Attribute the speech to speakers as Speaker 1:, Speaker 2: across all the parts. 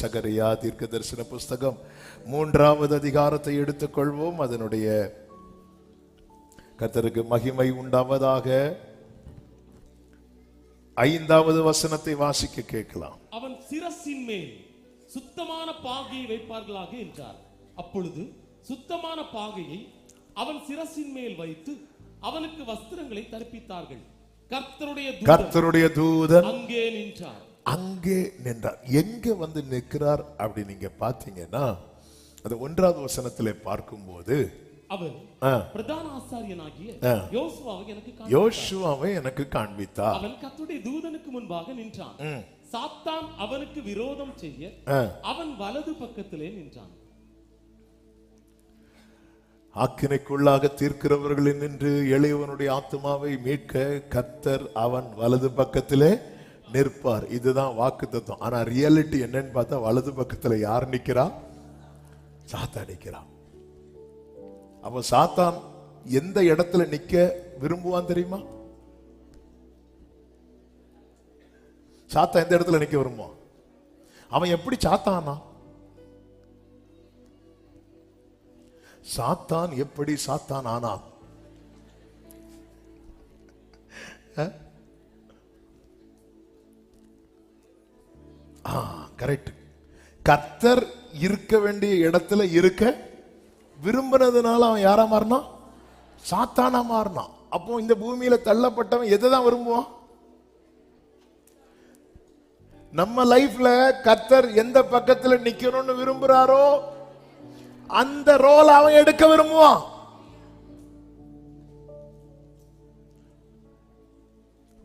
Speaker 1: சகரியா தீர்க்க தரிசன புஸ்தகம் 3வது அதிகாரத்தை எடுத்துக்கொள்வோம். அதனுடைய கர்த்தருக்கு மகிமை உண்டாவதாக 5வது வசனத்தை வாசிக்க கேட்கலாம்.
Speaker 2: அவன் சிரசின் மேல் சுத்தமான பாகையை வைப்பார்களாக என்றார். அப்பொழுது சுத்தமான பாகையை அவன் சிரசின் மேல் வைத்து அவனுக்கு வஸ்திரங்களை தரிப்பித்தார்கள். கர்த்தருடைய தூதன் அங்கே நின்றார்.
Speaker 1: அங்கே நின்றார். எங்க வந்து நிற்கிறார் அப்படி நீங்க பாத்தீங்கன்னா, அது 1வது வசனத்திலே பார்க்கும்போது
Speaker 2: அவர் பிரதான ஆசாரியனாகிய
Speaker 1: யோசுவாவை எனக்கு காண்பித்தார்.
Speaker 2: அவன் கர்த்தருடைய தூதனுக்கு முன்பாக நின்றான். சாத்தான் அவனுக்கு விரோதம் செய்ய அவன் வலது பக்கத்திலே நின்றான்.
Speaker 1: ஆக்கினைக்குள்ளாக தீர்க்கிறவர்களில் நின்று எளியவனுடைய ஆத்மாவை மீட்க கர்த்தர் அவன் வலது பக்கத்திலே நிற்பார். இதுதான் வாக்குத்தத்தம். ஆனா ரியாலிட்டி என்னன்னு பார்த்தா, வலது பக்கத்துல யார் நிக்கிறா? சாத்தான் நிக்கிறா. அப்ப சாத்தான் எந்த இடத்துல நிக்க விரும்புவான் தெரியுமா? சாத்தான் எந்த இடத்துல நிக்க விரும்புவான்? அவன் எப்படி சாத்தானா? சாத்தான் எப்படி சாத்தான் ஆனான்? கரெக்ட். கர்த்தர் இருக்க வேண்டிய இடத்துல இருக்க விரும்பினதுனால அவன் யாரா மாறினான்? சாத்தானா மாறினான். அப்போ இந்த பூமியில தள்ளப்பட்டவன் எதை தான் விரும்புவான்? நம்ம லைஃப்ல கர்த்தர் எந்த பக்கத்துல நிக்கணும்னு விரும்புறாரோ அந்த ரோல் அவன் எடுக்க விரும்புவான்.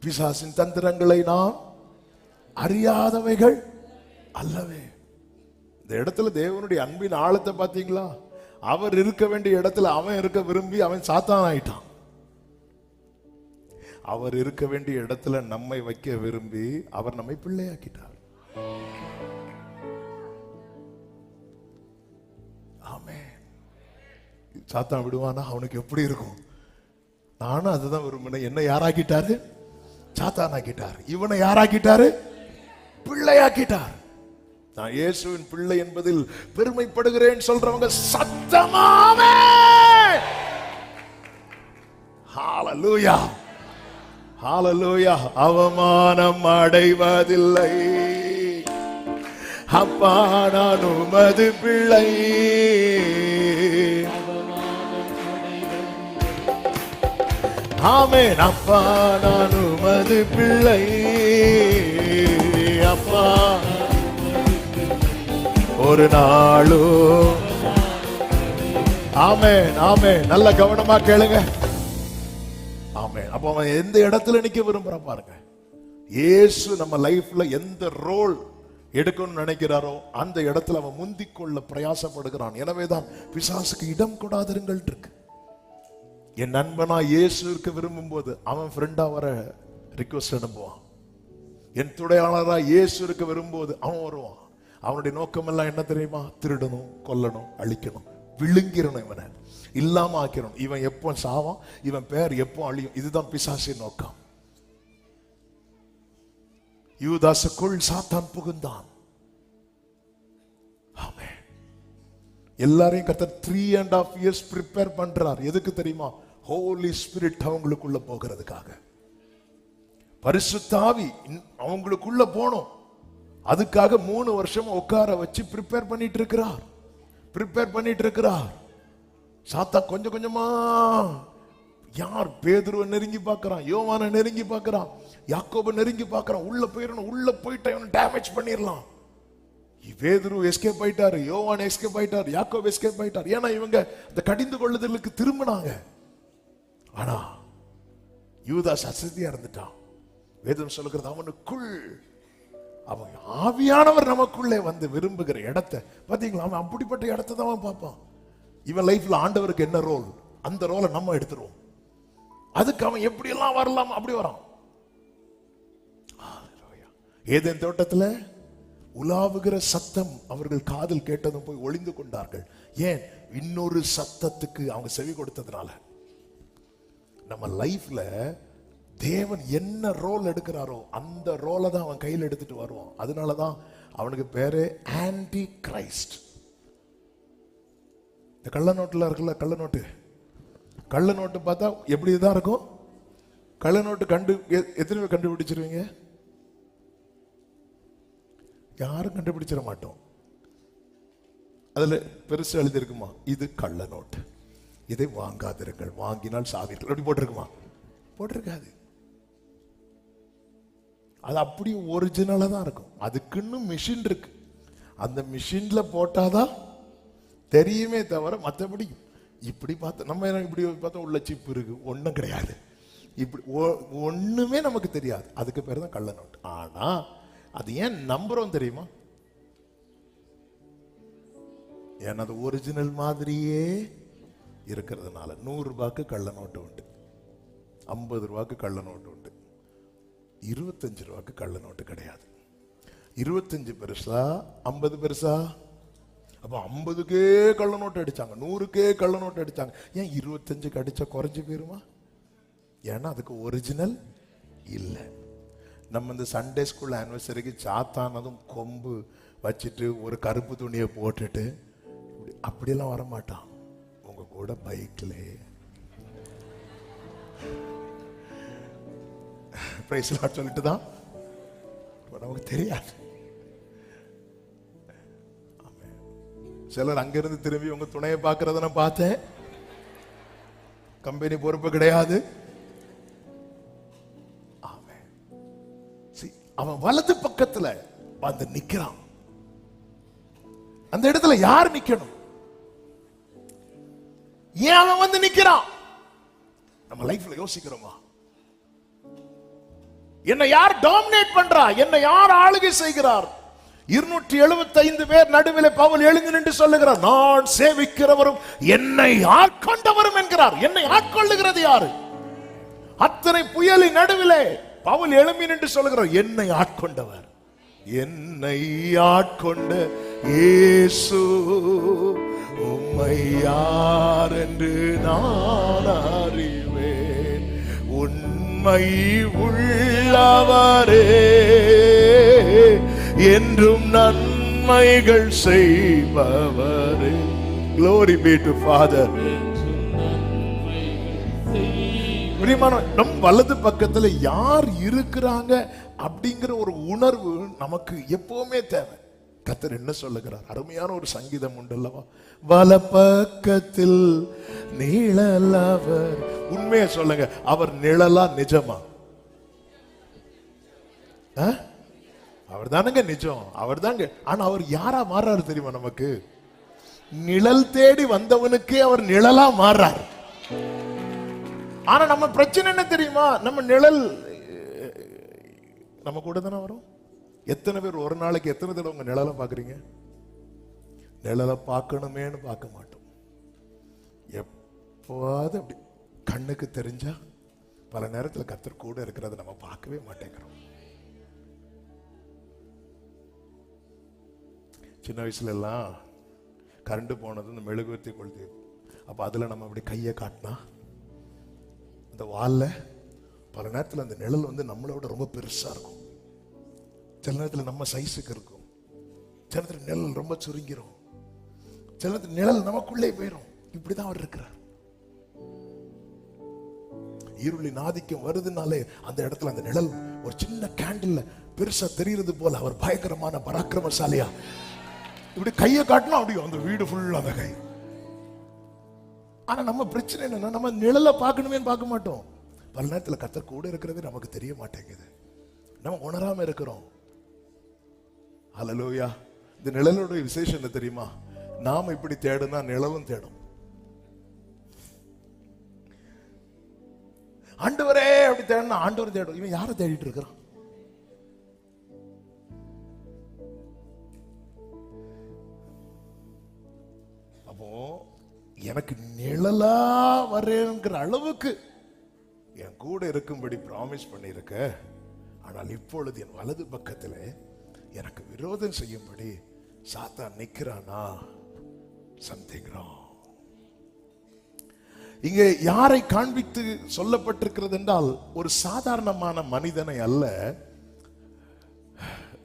Speaker 1: பிசாசின் தந்திரங்களை நாம் அறியாதவைகள் அல்லவே. இந்த இடத்துல தேவனுடைய அன்பின் ஆழத்தை பாத்தீங்களா? அவர் இருக்க வேண்டிய இடத்துல அவன் இருக்க விரும்பி அவன் சாத்தான் ஆயிட்டான். அவர் இருக்க வேண்டிய இடத்துல நம்மை வைக்க விரும்பி அவர் நம்மை பிள்ளையாக்கிட்டார். சாத்தான் விடுவானா? அவனுக்கு எப்படி இருக்கும்? நானும் அதுதான் விரும்பினேன். என்ன யாராக்கிட்டாரு? சாத்தான் ஆக்கிட்டார். இவனை யாராக்கிட்டாரு? பிள்ளையாக்கிட்டார். நான் இயேசுவின் பிள்ளை என்பதில் பெருமைப்படுகிறேன் சொல்றவங்க சத்தமாவே ஹalleluya, ஹalleluya. அவமானம் அடைவதில்லை, அப்பா நான் உமது பிள்ளை. ஆமென். அப்பா நான் உமது பிள்ளை, அப்பா ஒரு நாளும். ஆமென், ஆமென். நல்ல கவனமா கேளுங்க. ஆமென். அப்ப அவன் எந்த இடத்துல நிக்க விரும்புறான் பாருங்க. இயேசு நம்ம லைஃப்ல எந்த ரோல் எடுக்கணும்னு நினைக்கிறாரோ அந்த இடத்துல அவன் முந்திக்கொள்ள பிரயாசப்படுகிறான். எனவேதான் பிசாசுக்கு இடம் கொடாதிருங்கள் இருக்கு. என் நண்பனா இயேசு இருக்க விரும்பும் போது அவன் ஃப்ரெண்டா வர ரிக்வெஸ்ட் அனுப்புவான். என் துணையாளரா இயேசு இருக்க விரும்பும்போது அவன் வருவான். அவனுடைய நோக்கம் எல்லாம் என்ன தெரியுமா? திருடணும், கொல்லணும், அழிக்கணும், விழுங்கிடணும், இவனை இல்லாம ஆக்கிறணும். இவன் எப்போ சாவான், இவன் பேர் எப்போ அழியும். இதுதான் பிசாசின் நோக்கம். யூதாசுக்குள் சாத்தான் புகுந்தான். ஆமென். எல்லாரையும் கர்த்தர் 3.5 years ப்ரிப்பேர் பண்றார். எதுக்கு தெரியுமா? ஹோலி ஸ்பிரிட் அவங்களுக்குள்ள போகிறதுக்காக. பரிசுத்த ஆவி அவங்களுக்குள்ள போனோம். அதுக்காக 3 வருஷம் உட்கார வச்சு ப்ரிப்பேர் பண்ணிட்டு இருக்கிறார். சாத்தா கொஞ்சம் கொஞ்சமா யார் பேதுருவை நெருங்கி பார்க்கறான், யோவானை நெருங்கி பார்க்கறான், யாக்கோபை நெருங்கி பார்க்கறான். உள்ள போயிடணும், உள்ள போயிட்டா இவனை டேமேஜ் பண்ணிடலாம். பேதுரு எஸ்கேப் ஆயிட்டாரு, யோவான் எஸ்கேப் ஆயிட்டார், யாக்கோபு எஸ்கேப் ஆயிட்டார். ஏன்னா இவங்க இந்த கடிந்து கொள்ளுதலுக்கு திரும்பினாங்க. ஆனா யூதாஸ் அசதியா இருந்துட்டான். வேதம் சொல்லுகிறது அவனுக்குள் அவன் ஆவியானவர் நமக்குள்ளே வந்து விரும்புகிற இடத்தை பாத்தீங்களா? அவன் அப்படிப்பட்ட இடத்தை தான் அவன் பார்ப்பான். இவன் லைஃப்ல ஆண்டவருக்கு என்ன ரோல், அந்த ரோலை நம்ம எடுத்துருவோம். அதுக்கு அவன் எப்படி எல்லாம் வரலாம் அப்படி வரான். ஏதேன் தோட்டத்துல உலாவுகிற சத்தம் அவர்கள் காதில் கேட்டதும் போய் ஒளிந்து கொண்டார்கள். ஏன்? இன்னொரு சத்தத்துக்கு அவங்க செவி கொடுத்ததுனால. நம்ம லைஃப்ல தேவன் என்ன ரோல் எடுக்கிறாரோ அந்த ரோலை தான் அவன் கையில் எடுத்துட்டு வருவான். அதனாலதான் அவனுக்கு பேரு ஆன்டி கிரைஸ்ட். இந்த கள்ள நோட்டுல இருக்குல்ல, கள்ள நோட்டு பார்த்தா எப்படிதான் இருக்கும்? கள்ள நோட்டு எத்தனை பேர் கண்டுபிடிச்சிருவீங்க? யாரும் கண்டுபிடிச்சிட மாட்டோம். அதுல பெருசு எழுதி இருக்குமா, இது கள்ள நோட்டு, இதை வாங்காதிருங்கள், வாங்கினால் சாவீர்கள், அப்படி போட்டிருக்குமா? போட்டிருக்காது. அது அப்படியே ஒரிஜினலா தான் இருக்கும். அதுக்குன்னு மிஷின் இருக்கு. அந்த மிஷின்ல போட்டாதான் தெரியுமே தவிர மற்றபடி இப்படி பார்த்தா நம்ம இப்படி பார்த்தா உள்ள சிப்பு இருக்கு, ஒன்றும் கிடையாது. இப்படி ஒண்ணுமே நமக்கு தெரியாது. அதுக்கு பேர் தான் கள்ள நோட்டு. ஆனா அது ஏன் நம்புறோம் தெரியுமா? ஏன்னா அது ஒரிஜினல் மாதிரியே இருக்கிறதுனால. 100 ரூபாய்க்கு கள்ள நோட்டு உண்டு, 50 ரூபாய்க்கு கள்ள நோட்டு உண்டு, 25 ரூபாய்க்கு கள்ள நோட்டு கிடையாது. 25 பெருசா 50 பெருசா? அப்ப 50க்கே கள்ள நோட்டு அடிச்சாங்க, 100க்கே கள்ள நோட்டு அடிச்சாங்க. ஏன் 25க்கு அடிச்சா குறைஞ்சு போயிருமா? ஏன்னா அதுக்கு ஒரிஜினல் இல்லை. நம்ம இந்த சண்டே ஸ்கூல் ஆனிவர்சரிக்கு சாத்தானதும் கொம்பு வச்சுட்டு ஒரு கருப்பு துணியை போட்டுட்டு அப்படியெல்லாம் வரமாட்டான். உங்க கூட பைக்ல சொல்லிட்டு தான் நமக்கு தெரியாது. சிலர் அங்கிருந்து திரும்பி உங்க துணையை பார்க்கறத நான் பார்த்தேன். கம்பெனி பொறுப்பு கிடையாது. அவன் வலது பக்கத்துல வந்து நிக்கிறான். அந்த இடத்துல யார் நிக்கணும்? ஏன் அவன் வந்து நிக்கிறான்? நம்ம லைஃப்ல யோசிக்கிறோமா? என்னை யார் டாமினேட் பண்றா? என்னை யார் ஆளுகை செய்கிறார்? 275 பேர் நடுவில் பவுல் எழுந்து நின்று சொல்லுகிறார், நான் சேவிக்கிறவரும் என்னை ஆட்கொண்டவரும் என்கிறார். என்னை ஆட்கொள்ளுகிறது யாரு? அத்தனை புயலின் நடுவிலே பவுல் எழும்பி நின்று சொல்லுகிறார், என்னை ஆட்கொண்டவர், என்னை ஆட்கொண்ட இயேசு உம்மை யார் என்று நான் அறிவேன், உண்மை உள்ளவரே என்றும் நன்மைகள் செய்பவரே. Glory be to Father. நம் வலது பக்கத்துல யார் இருக்கிறாங்க அப்படிங்கிற ஒரு உணர்வு நமக்கு எப்பவுமே தேவை. கர்த்தர் என்ன சொல்லுகிறார்? அருமையான ஒரு சங்கீதம் உண்டு அல்லவா? வல பக்கத்தில் நிழலவர். உண்மையை சொல்லுங்க, அவர் நிழலா நிஜமா? அவர் தானுங்க நிஜம், அவர் தாங்க. ஆனா அவர் யாரா மாறாரு தெரியுமா? நமக்கு நிழல் தேடி வந்தவனுக்கே அவர் நிழலா மாறார். ஆனா நம்ம பிரச்சனை என்ன தெரியுமா? நம்ம நிழல் நம்ம கூட தானே வரும். எத்தனை பேர் ஒரு நாளைக்கு எத்தனை தடவை உங்க நிழலை பாக்குறீங்க? நிழலை பார்க்கணுமேனு பார்க்க மாட்டோம். எப்போது அப்படி கண்ணுக்கு தெரிஞ்சா பல நேரத்தில் கர்த்தர் கூட இருக்கிறத நம்ம பார்க்கவே மாட்டேங்கிறோம். சின்ன வயசுல எல்லாம் கரண்ட் போனது இந்த மெழுகுவர்த்தி கொளுத்தி, அப்ப அதுல நம்ம அப்படி கையை காட்டினா அந்த வால்ல பல நேரத்தில் அந்த நிழல் வந்து நம்மளோட ரொம்ப பெருசா இருக்கும். சில நேரத்தில் நம்ம சைஸுக்கு இருக்கும், சில நேரத்தில் நிழல் ரொம்ப சுருங்கிரும், சில நேரத்தில் நிழல் நமக்குள்ளே போயிடும். இப்படிதான் அவர் இருக்கிறார். இருளின் ஆதிக்கம் வருதுனாலே அந்த இடத்துல அந்த நிழல் ஒரு சின்ன கேண்டில் பெருசா தெரிகிறது போல அவர் பயங்கரமான பராக்கிரமசாலியா இப்படி கையை காட்டினா அப்படியும் அந்த வீடு ஃபுல்லா அந்த கை. ஆனா நம்ம பிரச்சனை என்னன்னா, நம்ம நிழலை பார்க்கணுமே பார்க்க மாட்டோம். பல நேரத்தில் கர்த்தர் கூட இருக்கிறது நமக்கு தெரிய மாட்டேங்குது, நம்ம உணராம இருக்கிறோம். ஹல்லேலூயா. இந்த நிழலோட விசேஷம் என்ன தெரியுமா? நாம இப்படி தேடுனா நிழலும் தேடும். ஆண்டவரே அப்படி தேடினா ஆண்டவர் தேடும். இவன் யாரை தேடிட்டு இருக்கிறான்? அப்போ எனக்கு நிழலா வரேங்கிற அளவுக்கு என் கூட இருக்கும்படி ப்ராமிஸ் பண்ணியிருக்க, ஆனால் இப்பொழுது என் வலது பக்கத்தில் எனக்கு விரோதம் செய்யும்படி சாத்தான் நிற்கிறானா? Something wrong. இங்கே யாரை காண்பித்து சொல்லப்பட்டிருக்கிறது என்றால், ஒரு சாதாரணமான மனிதனை அல்ல.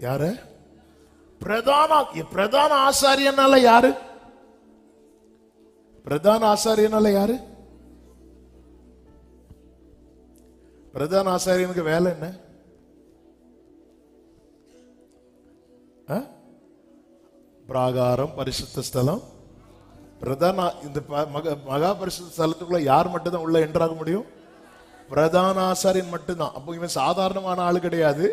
Speaker 1: யார? பிரதான ஆசாரியனால யாரு? பிரதான ஆசாரியனால யாரு? பிரதான ஆசாரியனுக்கு வேலை என்ன? பிராகாரம், பரிசுத்த ஸ்தலம். பிரதான இந்த மகா பரிசுத்த ஸ்தலத்துக்குள்ள யார் மட்டும் தான் உள்ள என்ட்ராக முடியும்? பிரதான ஆசாரியன் மட்டும்தான். அப்போ இவன் சாதாரணமான ஆளு கிடையாது,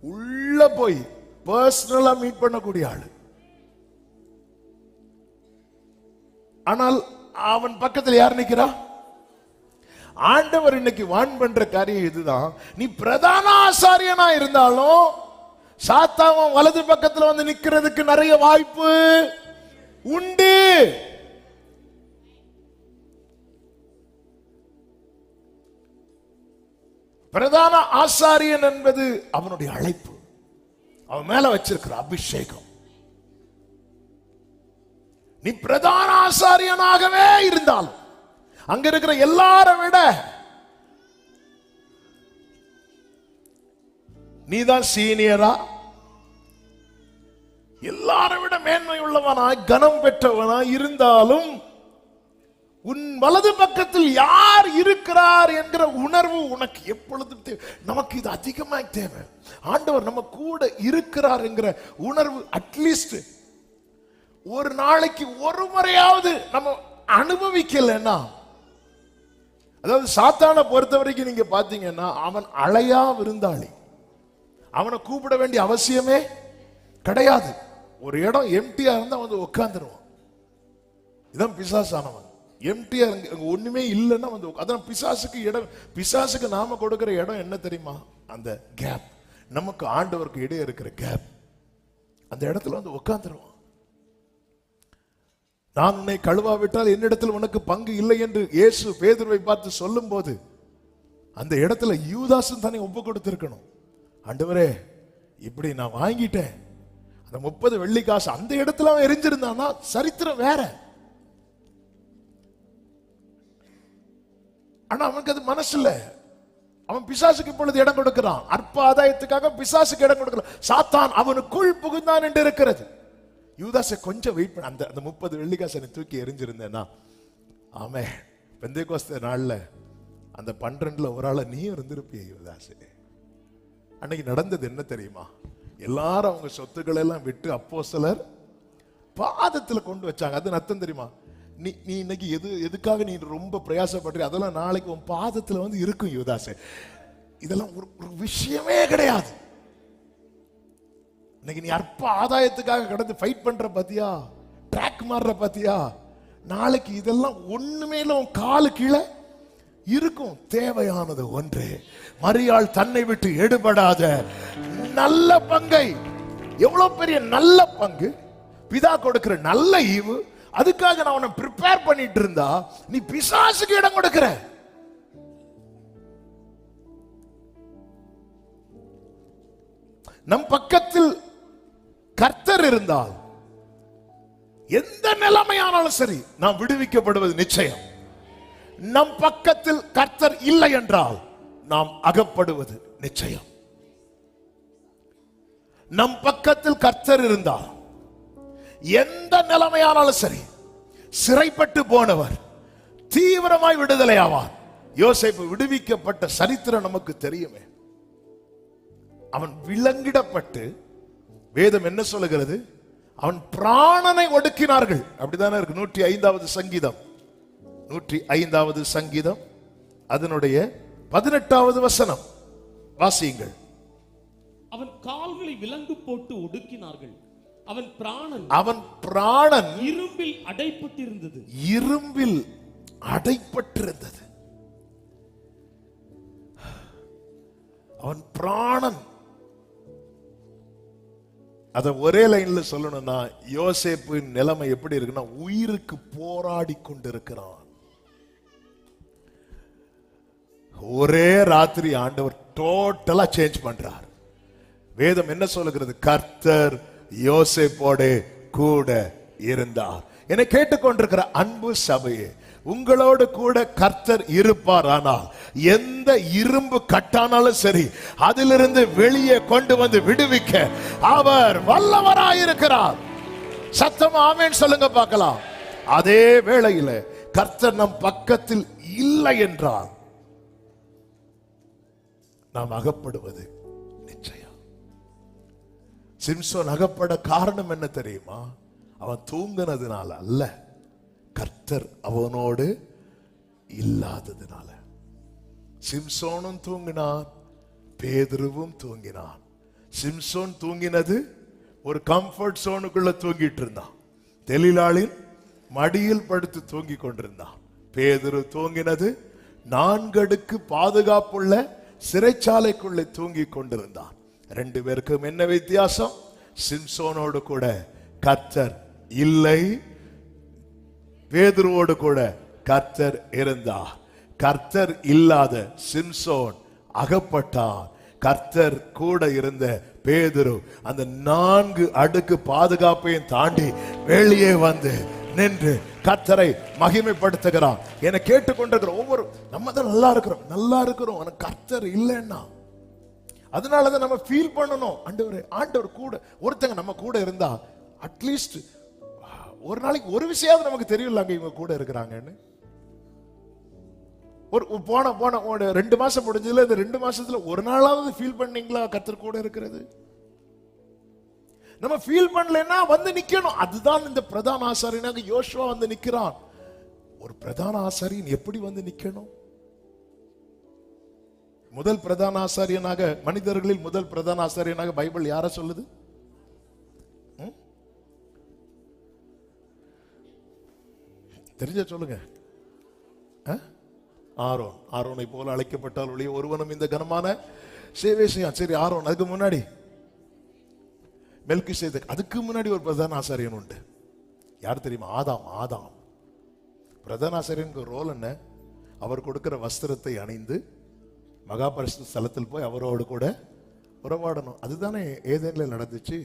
Speaker 1: உள்ள போய் பர்சனலா மீட் பண்ணக்கூடிய ஆளு. ஆனால் அவன் பக்கத்தில் யார் நிக்கிறா? ஆண்டவர் இன்னைக்கு வான் பண்ற காரியம் இதுதான். நீ பிரதான ஆசாரியனா இருந்தாலும் சாத்தான் வலது பக்கத்துல வந்து நிக்கிறதுக்கு நிறைய வாய்ப்பு உண்டு. பிரதான ஆசாரியன் என்பது அவனுடைய அழைப்பு, அவன் மேல வச்சிருக்கிற அபிஷேகம். நீ பிரதான ஆசாரியனாகவே இருந்தாலும் அங்க இருக்கிற எல்லாரை விட நீதான் சீனியரா, எல்லாரை விட மேன்மை உள்ளவனாய் கனம் பெற்றவனாய் இருந்தாலும் உன் வலது பக்கத்தில் யார் இருக்கிறார் என்கிற உணர்வு உனக்கு எப்பொழுதும் தேவை. நமக்கு இது அதிகமாக தேவை. ஆண்டவர் நம்ம கூட இருக்கிறார் என்கிற உணர்வு அட்லீஸ்ட் ஒரு நாளைக்கு ஒரு முறையாவது நம்ம அனுபவிக்கலன்னா, அதாவது சாத்தானை பொறுத்த வரைக்கும் நீங்க பாத்தீங்கன்னா அவன் அழையா விருந்தாளி. அவனை கூப்பிட வேண்டிய அவசியமே கிடையாது. ஒரு இடம் எம்டியா இருந்தா வந்து உட்கார்ந்துருவான். இதான் பிசாசானவன். எம்டியா ஒண்ணுமே இல்லைன்னா வந்து அதான் பிசாசுக்கு இடம். பிசாசுக்கு நாம கொடுக்கிற இடம் என்ன தெரியுமா? அந்த கேப். நமக்கு ஆண்டவருக்கு இடையே இருக்கிற கேப். அந்த இடத்துல வந்து உட்கார்ந்துருவான். நான் உன்னை கழுவாவிட்டால் என்னிடத்தில் உனக்கு பங்கு இல்லை என்று இயேசு பேதுருவை பார்த்து சொல்லும் போது அந்த இடத்துல யூதாசும் தானே ஒப்பு கொடுத்திருக்கணும். ஆண்டவரே இப்படி நான் வாங்கிட்டேன், அந்த 30 வெள்ளி காசு அந்த இடத்துல அவன் எரிஞ்சிருந்தான்னா சரித்திரம் வேற. ஆனா அவனுக்கு அது மனசு இல்ல. அவன் பிசாசுக்கு இப்பொழுது இடம் கொடுக்கிறான். அற்ப ஆதாயத்துக்காக பிசாசுக்கு இடம் கொடுக்கிறான். சாத்தான் அவனுக்குள் புகுந்தான் என்று இருக்கிறது. யூதாசை கொஞ்சம் வெயிட் பண்ண, அந்த 30 வெள்ளிக்காசை தூக்கி எரிஞ்சிருந்தேன்னா ஆமே பெந்தேகோஸ்தே நாள்ல அந்த 12ல ஒரு ஆள நீ இருந்திருப்பிய யூதாசே. அன்னைக்கு நடந்தது என்ன தெரியுமா? எல்லாரும் அவங்க சொத்துக்களை எல்லாம் விட்டு அப்போஸ்தலர் பாதத்துல கொண்டு வச்சாங்க. அது அர்த்தம் தெரியுமா? நீ இன்னைக்கு எதுக்காக நீ ரொம்ப பிரயாசப்படுற அதெல்லாம் நாளைக்கு உன் பாதத்துல வந்து இருக்கும் யூதாசே. இதெல்லாம் ஒரு விஷயமே கிடையாது. இன்னைக்கு நீ அற்ப ஆதாயத்துக்காக கடந்து ஃபைட் பண்ற பாத்தியா, ட்ராக் மாறுற பாத்தியா, நாளைக்கு இதெல்லாம் ஒண்ணுமே இல்ல, உன் காலு கீழே இருக்கும். தேவையானது ஒன்று, மரியாள் தன்னை விட்டு எடுபடாத நல்ல பங்கை. எவ்வளவு பெரிய நல்ல பங்கு பிதா கொடுக்கிற நல்ல ஈவு. அதுக்காக நான் உன்னை ப்ரிப்பேர் பண்ணிட்டு இருந்தா நீ பிசாசுக்கு இடம் கொடுக்கிற. நம் பக்கத்தில் கர்த்தர் இருந்தால் எந்த நிலைமையானாலும் சரி நாம் விடுவிக்கப்படுவது நிச்சயம். நம் பக்கத்தில் கர்த்தர் இல்லை என்றால் நாம் அகப்படுவது நிச்சயம். நம் பக்கத்தில் கர்த்தர் இருந்தால் எந்த நிலைமையானாலும் சரி சிறைப்பட்டு போனவர் தீவிரமாய் விடுதலை ஆவார். யோசேப்பு விடுவிக்கப்பட்ட சரித்திரம் நமக்கு தெரியுமே. அவன் விலங்கிடப்பட்டு வேதம் என்ன சொல்லுகிறது? அவன் பிராணனை ஒடுக்கினார்கள். அப்படித்தானே இருக்கு. 105வது சங்கீதம், 105வது சங்கீதம் அதனுடைய 18வது வசனம் வாசியுங்கள்.
Speaker 2: அவன் கால்களை விலங்கு போட்டு ஒடுக்கினார்கள். அவன் பிராணன் இரும்பில் அடைப்பட்டிருந்தது.
Speaker 1: இரும்பில் அடைப்பட்டிருந்தது. அவன் பிராணன். அத ஒரே லைன்ல சொல்லணும்னா யோசேப்பின் நிலைமை எப்படி இருக்குன்னா உயிருக்கு போராடி கொண்டிருக்கிறான். ஒரே ராத்திரி ஆண்டவர் டோட்டலா சேஞ்ச் பண்றார். வேதம் என்ன சொல்லுகிறது? கர்த்தர் யோசேப்போடு கூட இருந்தார். என்னை கேட்டுக்கொண்டிருக்கிற அன்பு சபையே, உங்களோடு கூட கர்த்தர் இருப்பார். ஆனால் எந்த இரும்பு கட்டானாலும் சரி, அதிலிருந்து வெளியே கொண்டு வந்து விடுவிக்க அவர் வல்லவராயிருக்கிறார். சத்தம் ஆமென் சொல்லுங்க பார்க்கலாம். அதே வேளையில கர்த்தர் நம் பக்கத்தில் இல்லை என்றால் நாம் அகப்படுவது நிச்சயம். சிம்சோன் அகப்பட காரணம் என்ன தெரியுமா? அவன் தூங்கினதுனால அல்ல, கர்த்தர் அவனோடு இல்லாததுனால. சிம்சோனும் தூங்கினான், பேதுருவும் தூங்கினான். சிம்சோன் தூங்கினது ஒரு கம்ஃபர்ட் சோனுக்குள்ள தூங்கிட்டு இருந்தான். தெளிலாளின் மடியில் படுத்து தூங்கி கொண்டிருந்தான். பேதுரு தூங்கினது 4 அடுக்கு பாதுகாப்புள்ள சிறைச்சாலைக்குள்ளே தூங்கி கொண்டிருந்தான். 2 பேருக்கும் என்ன வித்தியாசம்? சிம்சோனோடு கூட கர்த்தர் இல்லை, பேதுருவோடு கூட கர்த்தர் இருந்தார். கர்த்தர் இல்லாத சிம்சோன் அகப்பட்டான். கர்த்தர் கூட இருந்த பேதுரு அந்த 4 அடுக்கு பாதுகாப்பையும் தாண்டி வெளியே வந்து நின்று கர்த்தரை மகிமைப்படுத்துகிறான். என கேட்டுக்கொண்டிருக்கிற ஒவ்வொரு, நம்ம தான் நல்லா இருக்கிறோம், ஆனா கர்த்தர் இல்லைன்னா அதனாலதான் நம்ம ஃபீல் பண்ணணும். ஆண்டவர் கூட ஒருத்தங்க நம்ம கூட இருந்தா அட்லீஸ்ட் ஒரு நாளைக்கு ஒரு விஷயம் நமக்கு தெரியல, அங்க இவங்க கூட இருக்கிறாங்கன்னு. போன 2 மாசம் முடிஞ்சதுல இந்த 2 மாசத்துல ஒரு நாளாவது ஃபீல் பண்ணீங்களா கர்த்தர் கூட இருக்கிறது? நம்ம ஃபீல் பண்ணலன்னா வந்து நிக்கணும். அதுதான் இந்த பிரதான ஆசாரியனாக யோசுவா வந்து நிக்கிறான். ஒரு பிரதான ஆசாரியன் எப்படி வந்து நிக்கணும்? முதல் பிரதான ஆசாரியனாக, மனிதர்களில் முதல் பிரதான ஆசாரியனாக பைபிள் யார சொல்லுது? தெரிஞ்ச சொல்லுங்க. ஆரோன். ஆரோனை போல அழைக்கப்பட்டால் ஒழிய ஒருவனும் இந்த கனமான சேவை செய்யான். சரி, ஆரோன். அதுக்கு முன்னாடி மெல்கிசேதேக். அதுக்கு முன்னாடி ஒரு பிரதான ஆசாரியன் உண்டு. யார் தெரியுமா? ஆதாம். பிரதான ஆசாரியனுக்கு ரோல் என்ன? அவர் கொடுக்கிற வஸ்திரத்தை அணிந்து மகா பரிசுத்த ஸ்தலத்தில் போய் அவரோடு கூட உறவாடணும். அதுதானே ஏதேன்ல நடந்துச்சு.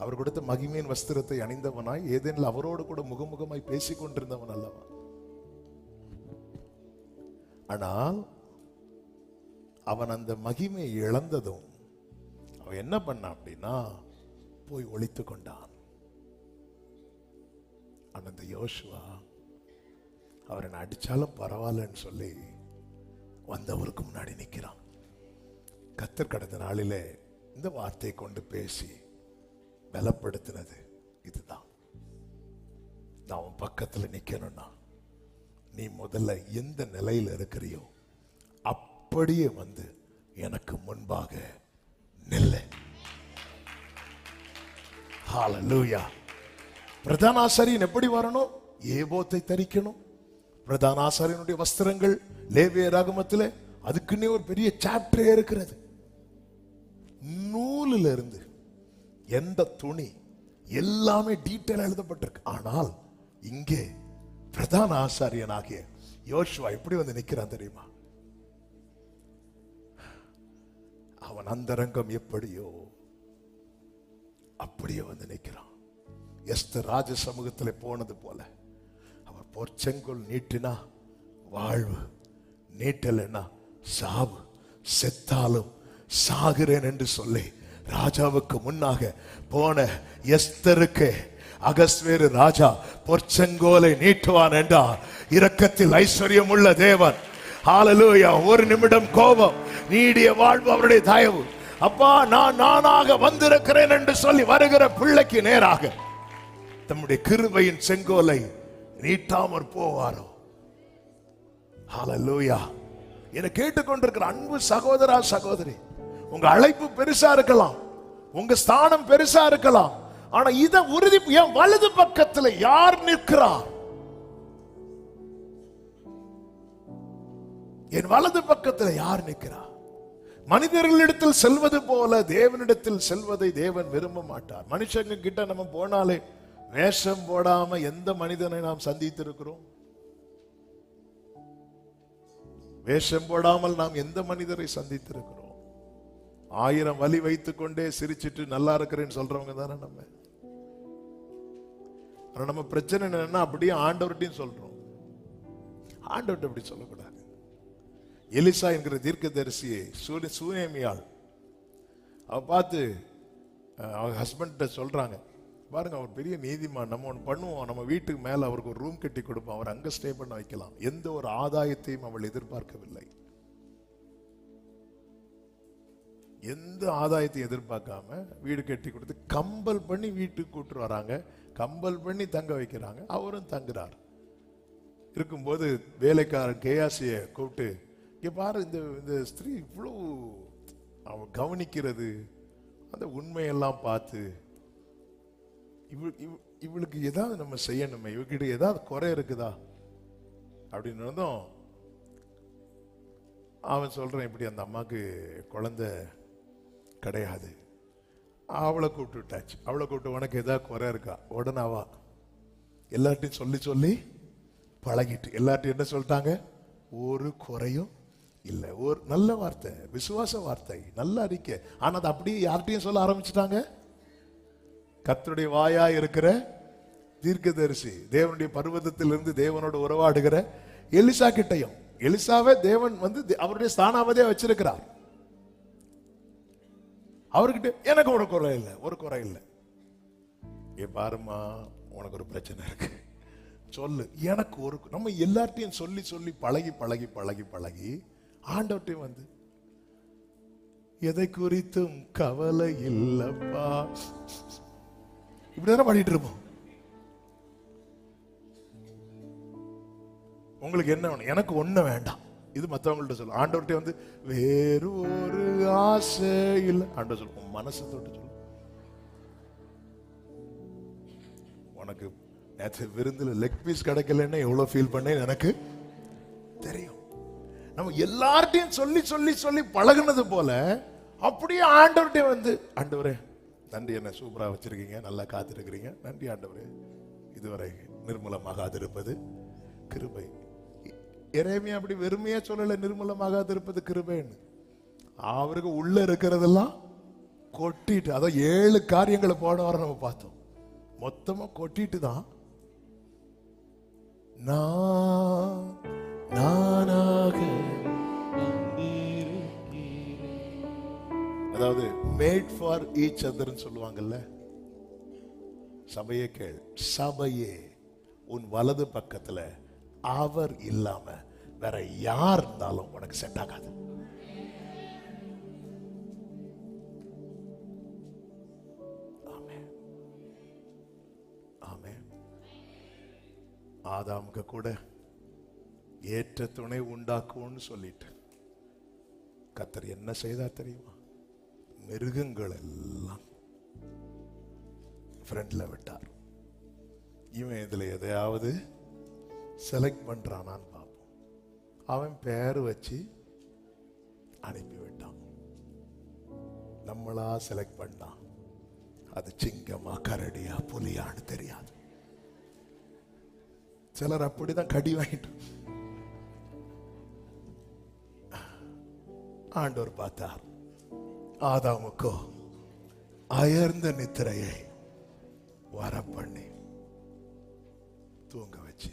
Speaker 1: அவர் கொடுத்த மகிமையின் வஸ்திரத்தை அணிந்தவனாய் ஏதேன்ல அவரோடு கூட முகமுகமாய் பேசிக் கொண்டிருந்தவன் அல்லவா? ஆனால் அவன் அந்த மகிமையை இழந்ததும் அவன் என்ன பண்ணான் அப்படின்னா போய் ஒளித்து கொண்டான். அந்த யோசுவா அவரை அடிச்சாலும் பரவாயில்லன்னு சொல்லி வந்தவருக்கு முன்னாடி நிற்கிறான். கர்த்தர் கடந்த நாளிலே இந்த வார்த்தையை கொண்டு பேசி பலப்படுத்தினது இதுதான். நான் உன் பக்கத்தில் நிற்கணும்னா நீ முதல்ல எந்த நிலையில் இருக்கிறியோ அப்படியே வந்து எனக்கு முன்பாக நில்லு. ஹல்லேலூயா. பிரதான ஆசாரியன் எப்படி வரணும்? ஏபோத்தை தரிக்கணும். பிரதான ஆசாரியனுடைய வஸ்திரங்கள் லேவிய ராகமத்தில் அதுக்குன்னே ஒரு பெரிய சாப்டரே இருக்கிறது. நூலில் இருந்து எந்த துணி எல்லாமே டீட்டெயில் எழுதப்பட்டிருக்கு. ஆனால் இங்கே பிரதான ஆசாரியனாகிய யோசுவா எப்படி வந்து நிற்கிறான் தெரியுமா? அவன் அந்தரங்கம் எப்படியோ அப்படியே வந்து நிற்கிறான். எஸ்தர் ராஜ சமூகத்தில் போனது போல அவர் பொற்செங்கோல் நீட்டினா வாழ்வு, நீட்டலைன்னா சாவு, செத்தாலும் சாகிறேன் என்று சொல்லி ராஜாவுக்கு முன்னாக போன எஸ்தருக்கு அகஸ்வேரு ராஜா பொற்செங்கோலை நீட்டுவான் என்றார். இரக்கத்தில் ஐஸ்வர்யம் உள்ள தேவன். ஹல்லேலூயா. ஒரு நிமிடம் கோபம், நீடிய வாழ்வு அவருடைய தயவு. அப்பா, நான் நானாக வந்திருக்கிறேன் என்று சொல்லி வருகிற பிள்ளைக்கு நேராக தம்முடைய கிருபையின் செங்கோலை நீட்டாமற் போவாரோ? ஹல்லேலூயா. என கேட்டுக்கொண்டிருக்கிற அன்பு சகோதரா, சகோதரி, உங்க அழைப்பு பெருசா இருக்கலாம், உங்க ஸ்தானம் பெருசா இருக்கலாம். ஆனா இத உறுதி, என் வலது பக்கத்தில் யார் நிற்கிறார்? என் வலது பக்கத்தில் யார் நிற்கிறார்? மனிதர்களிடத்தில் செல்வது போல தேவனிடத்தில் செல்வதை தேவன் விரும்ப மாட்டார். மனுஷங்க கிட்ட நம்ம போனாலே வேஷம் போடாம எந்த மனிதனை நாம் சந்தித்திருக்கிறோம்? வேஷம் போடாமல் நாம் எந்த மனிதரை சந்தித்திருக்கிறோம்? 1000 வலி வைத்துக் கொண்டே சிரிச்சிட்டு நல்லா இருக்கிறேன்னு சொல்றவங்க தானே நம்ம. ஆனா நம்ம பிரச்சனை என்னன்னா அப்படியே ஆண்டவர்கிட்டையும் சொல்றோம், ஆண்டவர்கிட்ட அப்படி சொல்லக்கூடாது. எலிசா என்கிற தீர்க்கதரிசியை சூனேமியாள் அவ பார்த்து அவங்க ஹஸ்பண்ட சொல்றாங்க, பாருங்க அவர் பெரிய நீதிமான், நம்ம ஒன்று பண்ணுவோம், நம்ம வீட்டுக்கு மேல அவருக்கு ஒரு ரூம் கட்டி கொடுப்போம், அவர் அங்க ஸ்டே பண்ண வைக்கலாம். எந்த ஒரு ஆதாயத்தையும் அவள் எதிர்பார்க்கவில்லை. எந்த ஆதாயத்தையும் எதிர்பார்க்காம வீடு கட்டி கொடுத்து கம்பல் பண்ணி வீட்டுக்கு கூட்டு வராங்க, கம்பல் பண்ணி தங்க வைக்கிறாங்க. அவரும் தங்குறார். இருக்கும்போது வேலைக்காரன் கேயாசிய கூப்பிட்டு, இங்க பாரு, இந்த ஸ்திரீ இவ்வளவு அவ கவனிக்கிறது, அந்த உண்மையெல்லாம் பார்த்து இவளுக்கு ஏதாவது நம்ம செய்யணுமே, இவகிட்ட ஏதாவது குறை இருக்குதா அப்படின்னு அவன் சொல்றான், இப்படி அந்த அம்மாக்கு குழந்தை கிடையாது. அவளை கூப்பிட்டு விட்டாச்சு. அவளை கூப்பிட்டு, உனக்கு ஏதாவது குறை இருக்கா? உடனே அவ எல்லார்ட்டையும் சொல்லி சொல்லி பழகிட்டு எல்லார்ட்டையும் என்ன சொல்லிட்டாங்க, ஒரு குறையும் இல்லை. ஒரு நல்ல வார்த்தை, விசுவாச வார்த்தை, நல்ல அறிக்கை. ஆனா அது அப்படியே யார்கிட்டையும் சொல்ல ஆரம்பிச்சுட்டாங்க. கர்த்தருடைய வாயா இருக்கிற தீர்க்கதரிசி, தேவனுடைய பர்வதத்திலிருந்து தேவனோடு உறவாடுகிற எலிசா கிட்டையும். எலிசாவை தேவன் அவருடைய ஸ்தானாவதே வச்சிருக்கிறார். அவர்கிட்ட எனக்கு ஒரு குறை இல்லை, ஒரு குறை இல்லை. ஏ பாருமா, உனக்கு ஒரு பிரச்சனை இருக்கு, சொல்லு. எனக்கு ஒரு, நம்ம எல்லார்ட்டையும் சொல்லி சொல்லி பழகி பழகி பழகி பழகி ஆண்டவர்கிட்டையும் எதை குறித்தும் கவலை இல்லப்பா இப்படிதானே பாடிட்டு இருப்போம். உங்களுக்கு என்ன வேணும்? எனக்கு ஒண்ணு வேண்டாம். இது மற்றவங்கள்ட்ட சொல்லும். ஆண்டவர்கிட்ட வேறு ஒரு ஆசை இல்லை. ஆண்டவர் சொல்லுவோம், மனசை தொட்டு சொல்லு. உனக்கு நேற்று விருந்துல லெக் பீஸ் கிடைக்கலன்னு எவ்வளவு ஃபீல் பண்ணேன்னு எனக்கு தெரியும். நம்ம எல்லார்ட்டையும் சொல்லி சொல்லி சொல்லி பழகுனது போல அப்படியே ஆண்டவர்கிட்ட ஆண்டவரே நன்றி, என்ன சூப்பரா வச்சிருக்கீங்க, நல்லா காத்திருக்கிறீங்க, நன்றி ஆண்டவரே, இதுவரை நிர்மூலமாகாதிருப்பது கிருபை. எரேமியா அப்படி வெறுமையா சொல்லல, நிர்மூலமாகாதிருப்பது கிருபைன்னு. அவருக்கு உள்ள இருக்கிறதெல்லாம் கொட்டிட்டு, அதான் 7 காரியங்களை போட வர நம்ம பார்த்தோம். மொத்தமா கொட்டிட்டு தான் நானாக, அதாவது மேட் ஃபார் ஈச் அதர்ன்னு சொல்லுவாங்கல்ல. சபையே கேள், சபையே உன் வலது பக்கத்துல அவர் இல்லாம வேற யார் இருந்தாலும் உனக்கு செட் ஆகாது. ஆதாமுக்கு கூட ஏற்ற துணை உண்டாக்கும்னு சொல்லிட்டு கர்த்தர் என்ன செய்தார் தெரியுமா? மிருகங்கள் எல்லாம் ஃப்ரெண்ட்ல விட்டார். இவன் இதுல எதையாவது செலக்ட் பண்றானான்னு பார்ப்போம். அவன் பேர் வச்சு அனுப்பி விட்டான். நம்மளா செலக்ட் பண்ணா அது சிங்கமா கரடியா புலியான்னு தெரியாது. சிலர் அப்படிதான் கடி வாங்கிட்டு. ஆண்டவர் பார்த்தார், ஆதாமுக்கோ அயர்ந்த நித்திரையை வர பண்ணி தூங்க வச்சு.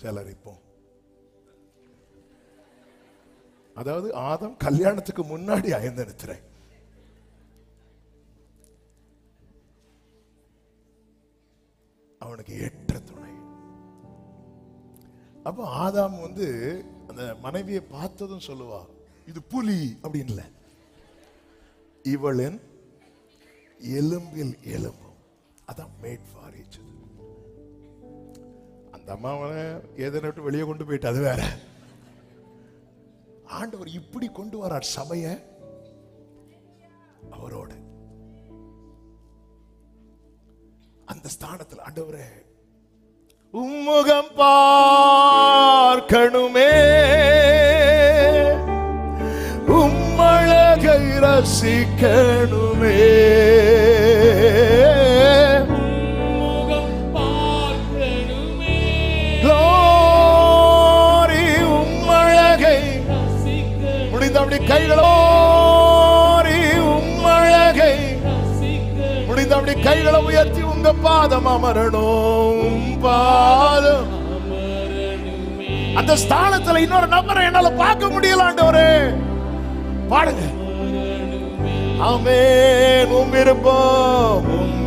Speaker 1: சிலர் இப்போ, அதாவது ஆதாம் கல்யாணத்துக்கு முன்னாடி அயர்ந்த நித்திரை, அவனுக்கு ஏற்ற துணை. அப்ப ஆதாம் அந்த மனைவியை பார்த்ததும் சொல்லுவா, இது புலி அப்படின்னு இல்ல, இவளின் எலும்பில் எலும்பும். அதான் மேட் ஃபார் ஈச் அதர். அந்த அம்மாவை ஏதோ விட்டு வெளியே கொண்டு போயிட்டு அது வேற. ஆண்டவர் இப்படி கொண்டு வரார் சபைய அவரோட. அந்த ஸ்தானத்தில் ஆண்டவரே உம்முகம் பார்க்கணுமே, உம்மழகை ரசிக்கணுமே,
Speaker 2: உம்முகம் பார்க்கணுமே,
Speaker 1: glory உம்மழகை
Speaker 2: ரசிக்கணுமே,
Speaker 1: முடிந்த அப்படி கைகளோரி உம்மழகை
Speaker 2: ரசிக்கணுமே,
Speaker 1: முடிந்த அப்படி கைகளை உயர்த்தி உங்க பாதம் அமரணும், பாதம்
Speaker 2: அமரணுமே.
Speaker 1: அந்த ஸ்தானத்துல இன்னொரு நபரை என்னால பார்க்க முடியல ஆண்டவரே. பாடுங்க. ஆமென். உம்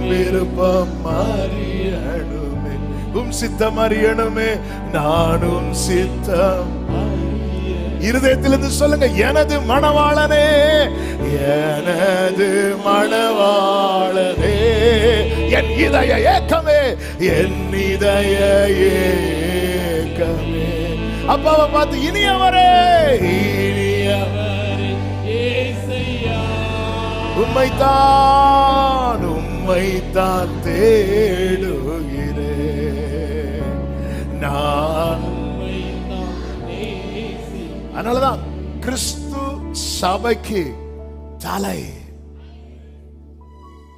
Speaker 1: விருப்பம் அறியணுமே, உம் சித்தம் அறியணுமே, நானும் சித்தம். இருதயத்திலிருந்து சொல்லுங்க, எனது மணவாளனே, எனது மணவாளனே, என் இதய ஏக்கமே, என் இதய ஏக்கமே. அப்பாவை பார்த்து, இனியவரே, உம்மைத்தான் தேடுகிறேன் நான். அதனாலதான் கிறிஸ்து சபைக்கு தலை.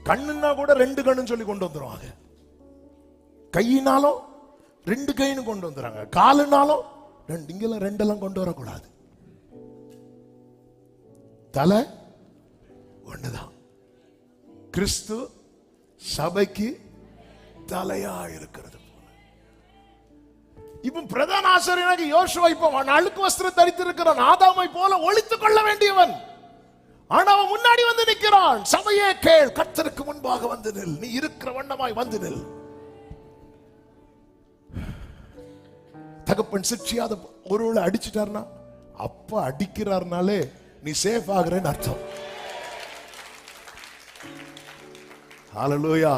Speaker 1: கண்ணுன்னா கூட 2 கண்ணுன்னு சொல்லி கொண்டு வந்துருவாங்க, கையினாலும் 2 கைன்னு கொண்டு வந்துறாங்க, காலுனாலும் 2. இங்கெல்லாம் 2 கொண்டு வரக்கூடாது. தலை ஒண்ணுதான். கிறிஸ்து சபைக்கு தலையா இருக்கிறது. இப்ப பிரதான ஆசாரியனாக யோசுவா இப்ப அழுக்கு வஸ்திரம் தரித்திருக்கிறான், ஆதாமை போல ஒளித்துக் கொள்ள வேண்டியவன். ஆனா அவன் முன்னாடி வந்து நிற்கிறான். சபையே கேள், கர்த்தருக்கு முன்பாக வந்து நில், நீ இருக்கிற வண்ணமாய் வந்து நில். தகப்பன் சிக்ஷியாத ஒருவளை அடிச்சிட்டார்னா, அப்பா அடிக்கிறார்னாலே நீ சேஃப் ஆகுறேன்னு அர்த்தம். ஹல்லேலூயா.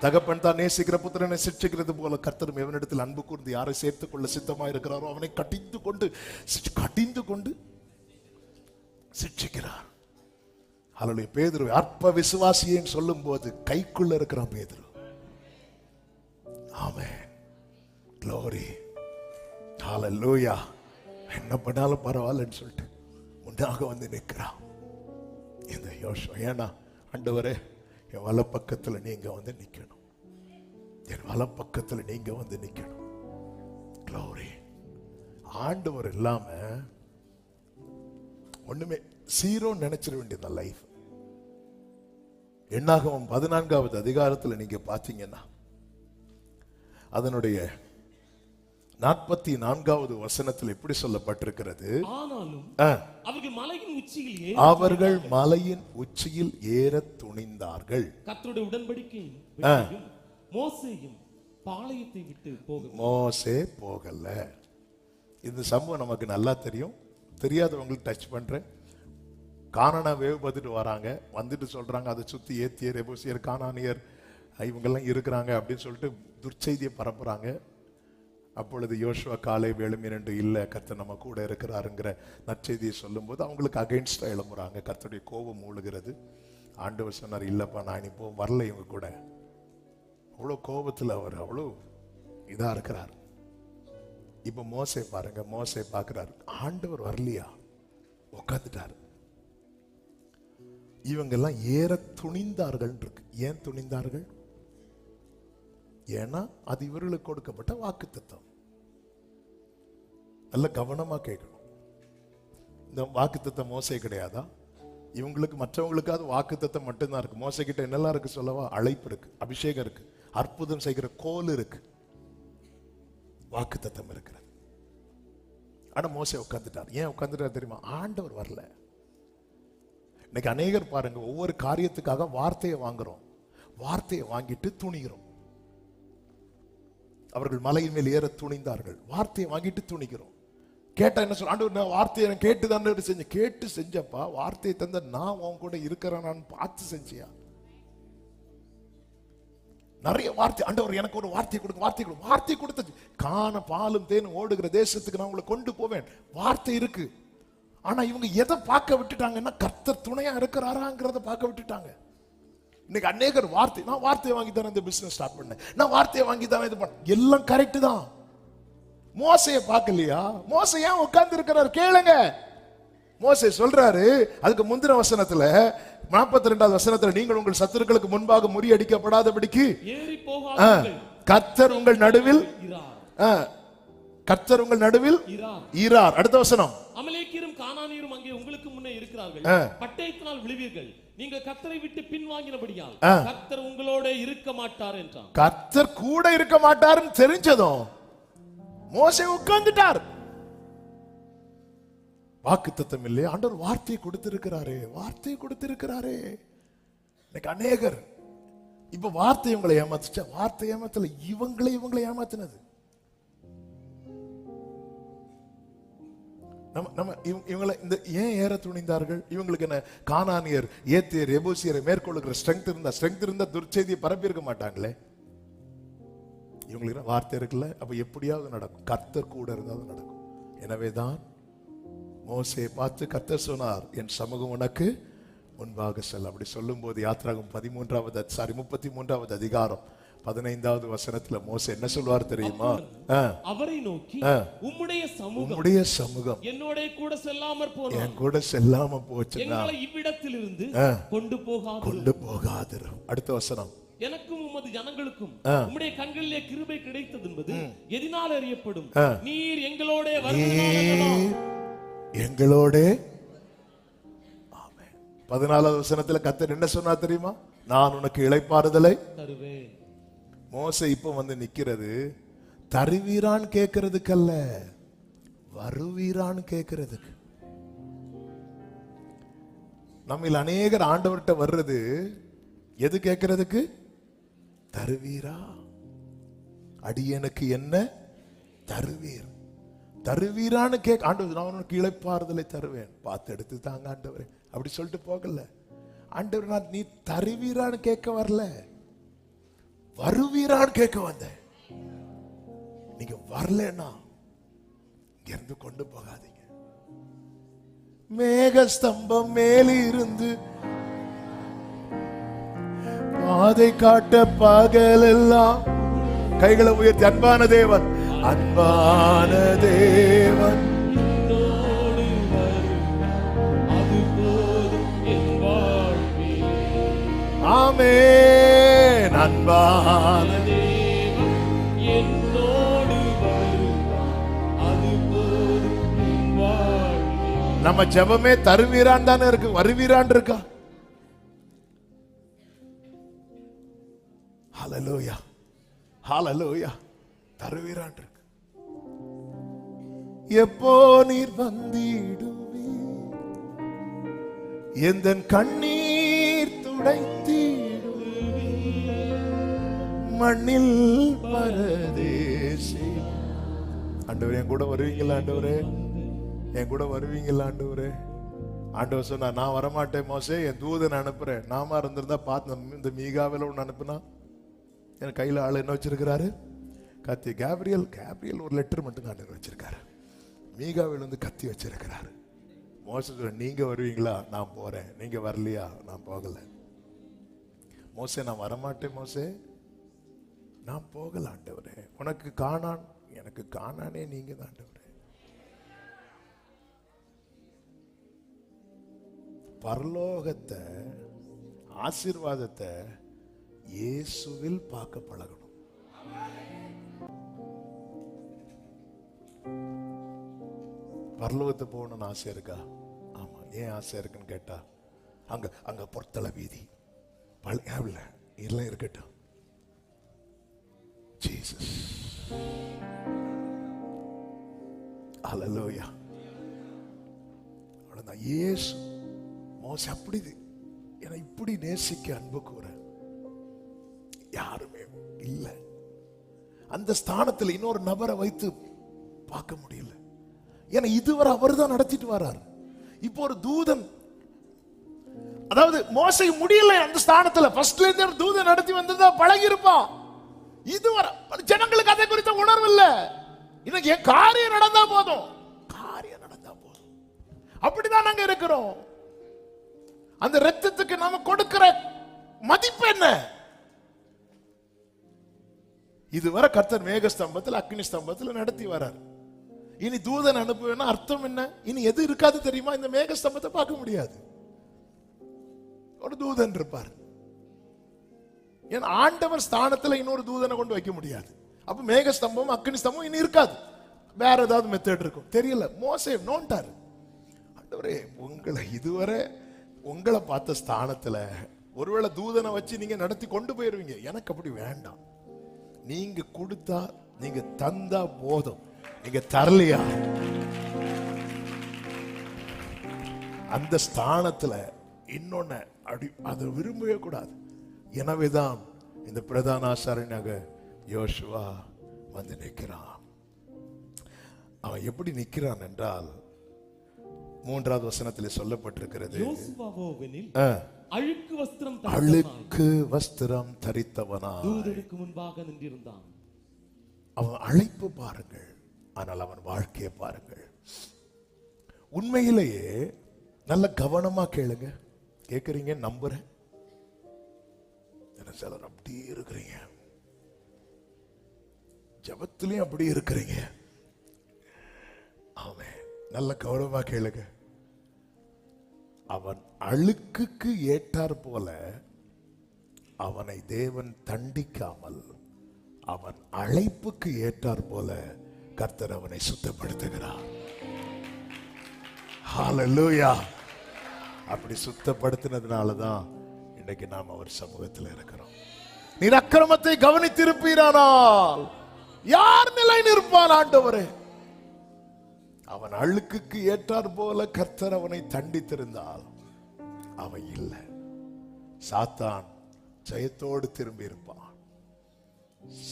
Speaker 1: தகப்பன் தான் நேசிக்கிற புத்திரனை சிட்சிக்கிறது போல கர்த்தரும் எவனிடத்தில் அன்பு கூர்ந்து யாரை சேர்த்துக் கொள்ள சித்தமாக இருக்கிறாரோ அவனை கடிந்து கொண்டு சிட்சிக்கிறார். ஹல்லேலூயா. பேதுரு அற்ப விசுவாசியேன்னு சொல்லும் போது கைக்குள்ள இருக்கிறான் பேதுரு. ஆமென். க்ளோரி. ஹல்லேலூயா. என்ன பண்ணாலும் பரவாயில்லன்னு சொல்லிட்டு முன்னாக வந்து நிற்கிறான் இந்த யோசுவா. ஏன்னா ஆண்டவரே, என் வலப்பக்கத்துல நீங்க வந்து நிக்கணும், என் வலப்பக்கத்துல நீங்க வந்து நிக்கணும். க்ளோரி. ஆண்டவர் இல்லாம ஒண்ணுமே ஜீரோ நினைச்சிட வேண்டியது லைஃப். என்னாகமம் 14வது அதிகாரத்துல நீங்க பாத்தீங்கன்னா அதனுடைய 44வது வசனத்தில் எப்படி சொல்லப்பட்டிருக்கிறது?
Speaker 2: ஆனாலும்
Speaker 1: அவர்கள் மலையின் உச்சியில் ஏற துணிந்தார்கள்.
Speaker 2: கர்த்தருடைய உடன்படிக்கையும் மோசேயும் பாளையத்தை விட்டு மோசே
Speaker 1: போகல. இந்த சம்பவம் நமக்கு நல்லா தெரியும், தெரியாதவங்களுக்கு டச் பண்றேன். கானானா வேவு பார்த்துட்டு வராங்க, வந்துட்டு சொல்றாங்க அதை சுத்தி ஏத்தியர், எபூசியர், கானானியர் இவங்கெல்லாம் இருக்கிறாங்க அப்படின்னு சொல்லிட்டு துர்ச்செய்தியை பரப்புறாங்க. அப்பொழுது யோசுவா காலை எழும்பினு இல்ல, கர்த்தர் நம்ம கூட இருக்கிறாருங்கிற நற்செய்தியை சொல்லும் போது அவங்களுக்கு அகைன்ஸ்டா எழும்புறாங்க. கர்த்தருடைய கோபம் மூழ்கிறது. ஆண்டவர் சொன்னார், இல்லப்பா நான் இனி வரல இவங்க கூட. அவ்வளோ கோபத்தில் அவர் அவ்வளோ இதா இருக்கிறார். இப்ப மோசே பாருங்க, மோசே பார்க்கிறார், ஆண்டவர் வரலையா, உட்காந்துட்டார். இவங்கெல்லாம் ஏற துணிந்தார்கள் இருக்கு. ஏன் துணிந்தார்கள்? ஏன்னா அது இவர்களுக்கு கொடுக்கப்பட்ட வாக்குத்தத்தம். நல்ல கவனமா கேட்கணும். இந்த வாக்குத்தத்தம் மோசே கிடையாதா? இவங்களுக்கு மற்றவங்களுக்காவது வாக்குத்தத்தம் மட்டும்தான் இருக்கு. மோசே கிட்ட என்னெல்லாம் இருக்கு சொல்லவா? அழைப்பு இருக்கு, அபிஷேகம் இருக்கு, அற்புதம் செய்கிற கோல் இருக்கு, வாக்குத்தத்தம் இருக்கிறது. ஆனா மோசே உட்கார்ந்துட்டார். ஏன் உட்கார்ந்துட்டார் தெரியுமா? ஆண்டவர் வரல. இன்னைக்கு அநேகர் பாருங்க, ஒவ்வொரு காரியத்துக்காக வார்த்தையை வாங்குறோம், வார்த்தையை வாங்கிட்டு துணிகிறோம். அவர்கள் மலையின் மேல் ஏற துணிந்தார்கள், வார்த்தையை வாங்கிட்டு துணிக்கிறோம். கேட்டா என்ன சொல்ற? ஆண்டவர், நான் வார்த்தையை கேட்டு தானே செஞ்சேன். கேட்டு செஞ்சப்பா, வார்த்தையை தந்த நான் உன் கூட இருக்கிறேன் நான் பார்த்து செஞ்சியா? நிறைய வார்த்தை, ஆண்டவர் எனக்கு ஒரு வார்த்தை கொடுங்க, வார்த்தை கொடுங்க. வார்த்தை கொடுத்து காண பாலும் தேனும் ஓடுகிற தேசத்துக்கு நான் உங்களை கொண்டு போவேன். வார்த்தை இருக்கு. ஆனா இவங்க எதை பார்க்க விட்டுட்டாங்கன்னா, கர்த்தர் துணையா இருக்கிறாராங்கிறத பார்க்க விட்டுட்டாங்க. இன்னைக்கு அநேகர் வார்த்தை, நான் வார்த்தையை வாங்கி தானே இந்த பிசினஸ் ஸ்டார்ட் பண்ணேன், நான் வார்த்தையை வாங்கி தானே இது பண்ண, எல்லாம் கரெக்ட் தான். மோசையை பார்க்கலையா? மோசை ஏன் உட்கார்ந்து இருக்கிறார் கேளுங்க. மோசே சொல்றாரு, அதுக்கு முந்தின வசனத்துல 42வது வசனத்துல, நீங்கள் உங்கள் சத்துருக்களுக்கு முன்பாக முறியடிக்கப்படாதபடிக்கு கர்த்தர் உங்கள் நடுவில், கர்த்தர் உங்கள் நடுவில் ஈரார். அடுத்த வசனம்,
Speaker 2: அமலேக்கியரும் கானானியரும் அங்கே உங்களுக்கு முன்னே இருக்கிறார்கள், பட்டயத்தினால் விழுவீர்கள், நீங்கள் கர்த்தரை விட்டு பின்வாங்கினபடியால் கர்த்தர் உங்களோட இருக்க மாட்டார் என்றார்.
Speaker 1: கர்த்தர் கூட இருக்க மாட்டாருன்னு தெரிஞ்சதும் மோசே உட்கார்ந்துட்டார். வாக்குத்தத்தம் இல்லையே, ஆண்டவர் வார்த்தையை கொடுத்திருக்கிறாரே, வார்த்தையை கொடுத்திருக்கிறாரே. இன்னைக்கு அநேகர் இப்ப வார்த்தை உங்களை ஏமாத்துச்சா? வார்த்தை ஏமாத்தல, இவங்களை ஏமாத்தினது. நம்ம இவங்களை இந்த ஏன் ஏற துணிந்தார்கள்? இவங்களுக்கு என்ன கானானியர், ஏத்தியர், எபூசியரை மேற்கொள்ளுகிற ஸ்ட்ரெங்க் இருந்தா துர்ச்செய்தியை பரப்பியிருக்க மாட்டாங்களே. இவங்களுக்கு வார்த்தை இருக்குல்ல, அப்ப எப்படியாவது நடக்கும். கர்த்தர் கூட இருந்தாலும் நடக்கும். எனவேதான் மோசேயை பார்த்து கர்த்தர் சொன்னார், என் சமூகம் உனக்கு முன்பாக செல்ல. அப்படி சொல்லும் போது யாத்திராகம் 33வது அதிகாரம் 15வது வசனத்துல மோசே என்ன சொல்வார் தெரியுமா?
Speaker 2: அவரை நோக்கி,
Speaker 1: உம்முடைய சமூகம்
Speaker 2: என்னோட கூட செல்லாமற் போனா,
Speaker 1: என் கூட செல்லாம போச்சுன்னா
Speaker 2: எங்களை இவ்விடத்திலிருந்து
Speaker 1: கொண்டு போகாதிரு. அடுத்த வசனம்,
Speaker 2: எனக்கும் உமது ஜனங்களுக்கும் உம்முடைய கண்களிலே கிருபை கிடைத்தது என்பது எதினால் அறியப்படும். நீர் எங்களோட
Speaker 1: எங்களோட. 14வது வசனத்துல கர்த்தர் என்ன சொன்னா தெரியுமா? நான் உனக்கு இளைப்பாறுதலை
Speaker 2: தருவேன்.
Speaker 1: மோசே இப்ப வந்து நிக்கிறது தருவீரான் கேட்கறதுக்கல்ல, வருவீரான் கேட்கறதுக்கு. நம்ம அநேகர் ஆண்டவர்கிட்ட வர்றது எது கேட்கறதுக்கு? தருவீரா, அடியனுக்கு என்ன தருவீர், தருவீரான்னு கேட்க. ஆண்டவர் நான் உனக்கு இளைப்பாறுதலை தருவேன், பார்த்து எடுத்து தாங்க ஆண்டவரே அப்படி சொல்லிட்டு போகல. ஆண்டவர் நான் நீ தருவீரான்னு கேட்க வரல, வருவீரான்னு கேட்க வந்த. நீங்க வரலன்னா இருந்து கொண்டு போகாதீங்க. மேக ஸ்தம்பம் மேலிருந்து பாதை காட்ட பகலெல்லாம் கைகளை உயர்த்தி, அன்பான தேவன், அன்பான தேவன் ஆமென். அன்பான
Speaker 2: தேவன் என்னோடு வருவார், அது போதும் வாழ்வே.
Speaker 1: நம்ம ஜெபமே தருவீரான் தானே இருக்கு, வருவீரான் இருக்கா? ஹல்லேலூயா, ஹல்லேலூயா. தருவீரான் இருக்கு. எப்போ நீர் வந்திடுவே, எந்தன் கண்ணீர் துடைத்திடுவே, மண்ணில் பரதேசி. ஆண்டவரே என் கூட வருவீங்களா? ஆண்டவரே என் கூட வருவீங்களா? ஆண்டவரே. ஆண்டவர் சொன்னா, நான் வரமாட்டேன் மோசே, என் தூதன் அனுப்புறேன். நாம இருந்திருந்தா பார்த்து இந்த மீகாவில ஒன்று அனுப்புனா, என் கையில ஆள் என்ன வச்சிருக்கிறாரு? கத்தி. கேப்ரியல் ஒரு லெட்டர் மட்டும் ஆண்டவர் வச்சிருக்காரு. மீகாவில் வந்து கத்தி வச்சிருக்கிறாரு. மோசே சொல்ற, நீங்க வருவீங்களா? நான் போறேன். நீங்க வரலையா? நான் போகல. மோசே நான் வரமாட்டேன் மோசே, நான் போகல ஆண்டவரே. உனக்கு காணான், எனக்கு காணானே நீங்க தான் ஆண்டவரே. பரலோகத்தை, ஆசீர்வாதத்தை இயேசுவில் பார்க்க பழகணும். பரலோகத்தை போகணும்னு ஆசை இருக்கா? ஆமா. ஏன் ஆசை இருக்குன்னு கேட்டா, அங்க பொறுத்தல வீதி இதெல்லாம் இருக்கட்டும். ஜீசஸ், ஹல்லேலூயா. அவ்வளவுதான். இயேசு மோசே அப்படி என்னை இப்படி நேசிக்க அன்பு கூற யாருமே இல்லை. அந்த ஸ்தானத்தில் இன்னொரு நபரை வைத்து பார்க்க முடியல. ஏன்னா இதுவரை அவர் தான் நடத்திட்டு வர்றார். இப்போ ஒரு தூதன், அதாவது மோசே முடியல அந்த ஸ்தானத்துல, ஃபர்ஸ்ட்ல இருந்து ஒரு தூதன் நடத்தி வந்ததா பழகி இருப்பான். இதுவரை ஜனங்களுக்கு அதை குறித்த உணர்வு இல்ல. இன்னைக்கு என் காரியம் நடந்தா போதும், காரியம் நடந்தா போதும். அப்படிதான் நாங்க இருக்கிறோம். அந்த ரத்தத்துக்கு நாம கொடுக்கிற மதிப்பு என்ன? இதுவரை கர்த்தர் மேக ஸ்தம்பத்தில், அக்னி ஸ்தம்பத்தில் நடத்தி வரார். இனி தூதன் அனுப்புவேன்னா அர்த்தம் என்ன? இனி எது இருக்காது தெரியுமா? இந்த மேக ஸ்தம்பத்தை பார்க்க முடியாது. ஒரு தூதன் இருப்பார். ஏன்னா ஆண்டவர் ஸ்தானத்துல இன்னொரு தூதனை கொண்டு வைக்க முடியாது. அப்ப மேக ஸ்தம்பம், அக்னி ஸ்தம்பம் இனி இருக்காது. வேற ஏதாவது மெத்தட் இருக்கும், தெரியல. மோசே நோண்டாரு. ஆண்டவரே, உங்களை இதுவரை உங்களை பார்த்த ஸ்தானத்துல ஒருவேளை தூதனை வச்சு நீங்க நடத்தி கொண்டு போயிருவீங்க. எனக்கு அப்படி வேண்டாம். நீங்க கொடுத்தா, நீங்க தந்தா போதும். நீங்க தரலையா, அந்த ஸ்தானத்துல இன்னொன்னு அதை விரும்பவே கூடாது. எனவேதான் இந்த பிரதான ஆசாரியனாக யோசுவா வந்து நிற்கிறான். அவன் எப்படி நிற்கிறான் என்றால் 3வது வசனத்தில் சொல்லப்பட்டிருக்கிறது, அழுக்கு வஸ்திரம் தரித்தவனா
Speaker 2: தூதருக்கு முன்பாக நின்றிருந்தான்.
Speaker 1: அவன் அழைப்பு பாருங்கள், ஆனால் அவன் வாழ்க்கையை பாருங்கள். உண்மையிலேயே நல்ல கவனமா கேளுங்க. கேட்கறீங்க நம்புறேன். சிலர் அப்படி இருக்கிறீங்க, ஜபத்திலையும் அப்படி இருக்கிறீங்க. ஆமென். நல்ல கவனமா கேளுங்க. அவன் அழுக்குக்கு ஏற்றார் போல அவனை தேவன் தண்டிக்காமல், அவன் அழைப்புக்கு ஏற்றார் போல கர்த்தர் அவனை சுத்தப்படுத்துகிறார். ஹல்லேலூயா. அப்படி சுத்தப்படுத்தினதுனாலதான் இன்னைக்கு நாம் அவர் சமூகத்தில் இருக்கிறோம். நீர் அக்கிரமத்தை கவனித்திருப்பீரானால் யார் நிலை நிற்பான் ஆண்டவரே? அவன் அழுக்குக்கு ஏற்றார் போல கர்த்தர் அவனை தண்டித்திருந்தால் அவன் இல்லை. சாத்தான் ஜெயத்தோடு திரும்பி இருப்பான்.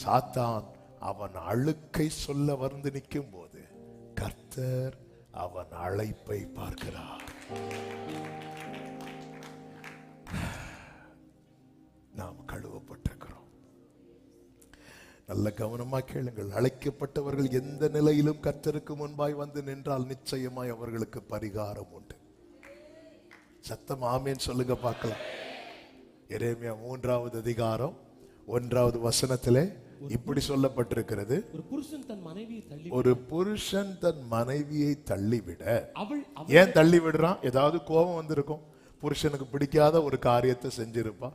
Speaker 1: சாத்தான் அவன் அழுக்கை சொல்ல வந்து நிற்கும் போது கர்த்தர் அவன் அழைப்பை பார்க்கிறார். நாம் கழுவப்பட்டிருக்கிறோம். நல்ல கவனமா கேளுங்கள். அழைக்கப்பட்டவர்கள் எந்த நிலையிலும் கர்த்தருக்கு முன்பாய் வந்து நின்றால் நிச்சயமாய் அவர்களுக்கு பரிகாரம் உண்டு. சத்தம் ஆமேன் சொல்லுங்க பார்க்கலாம். எரேமியா 3வது அதிகாரம் 1வது வசனத்திலே இப்படி சொல்லப்பட்டிருக்கிறது, ஒரு புருஷன் தன் மனைவியை தள்ளிவிட. ஏன் தள்ளி விடுறான்? ஏதாவது கோபம் வந்திருக்கும். புருஷனுக்கு பிடிக்காத ஒரு காரியத்தை செஞ்சிருப்பா,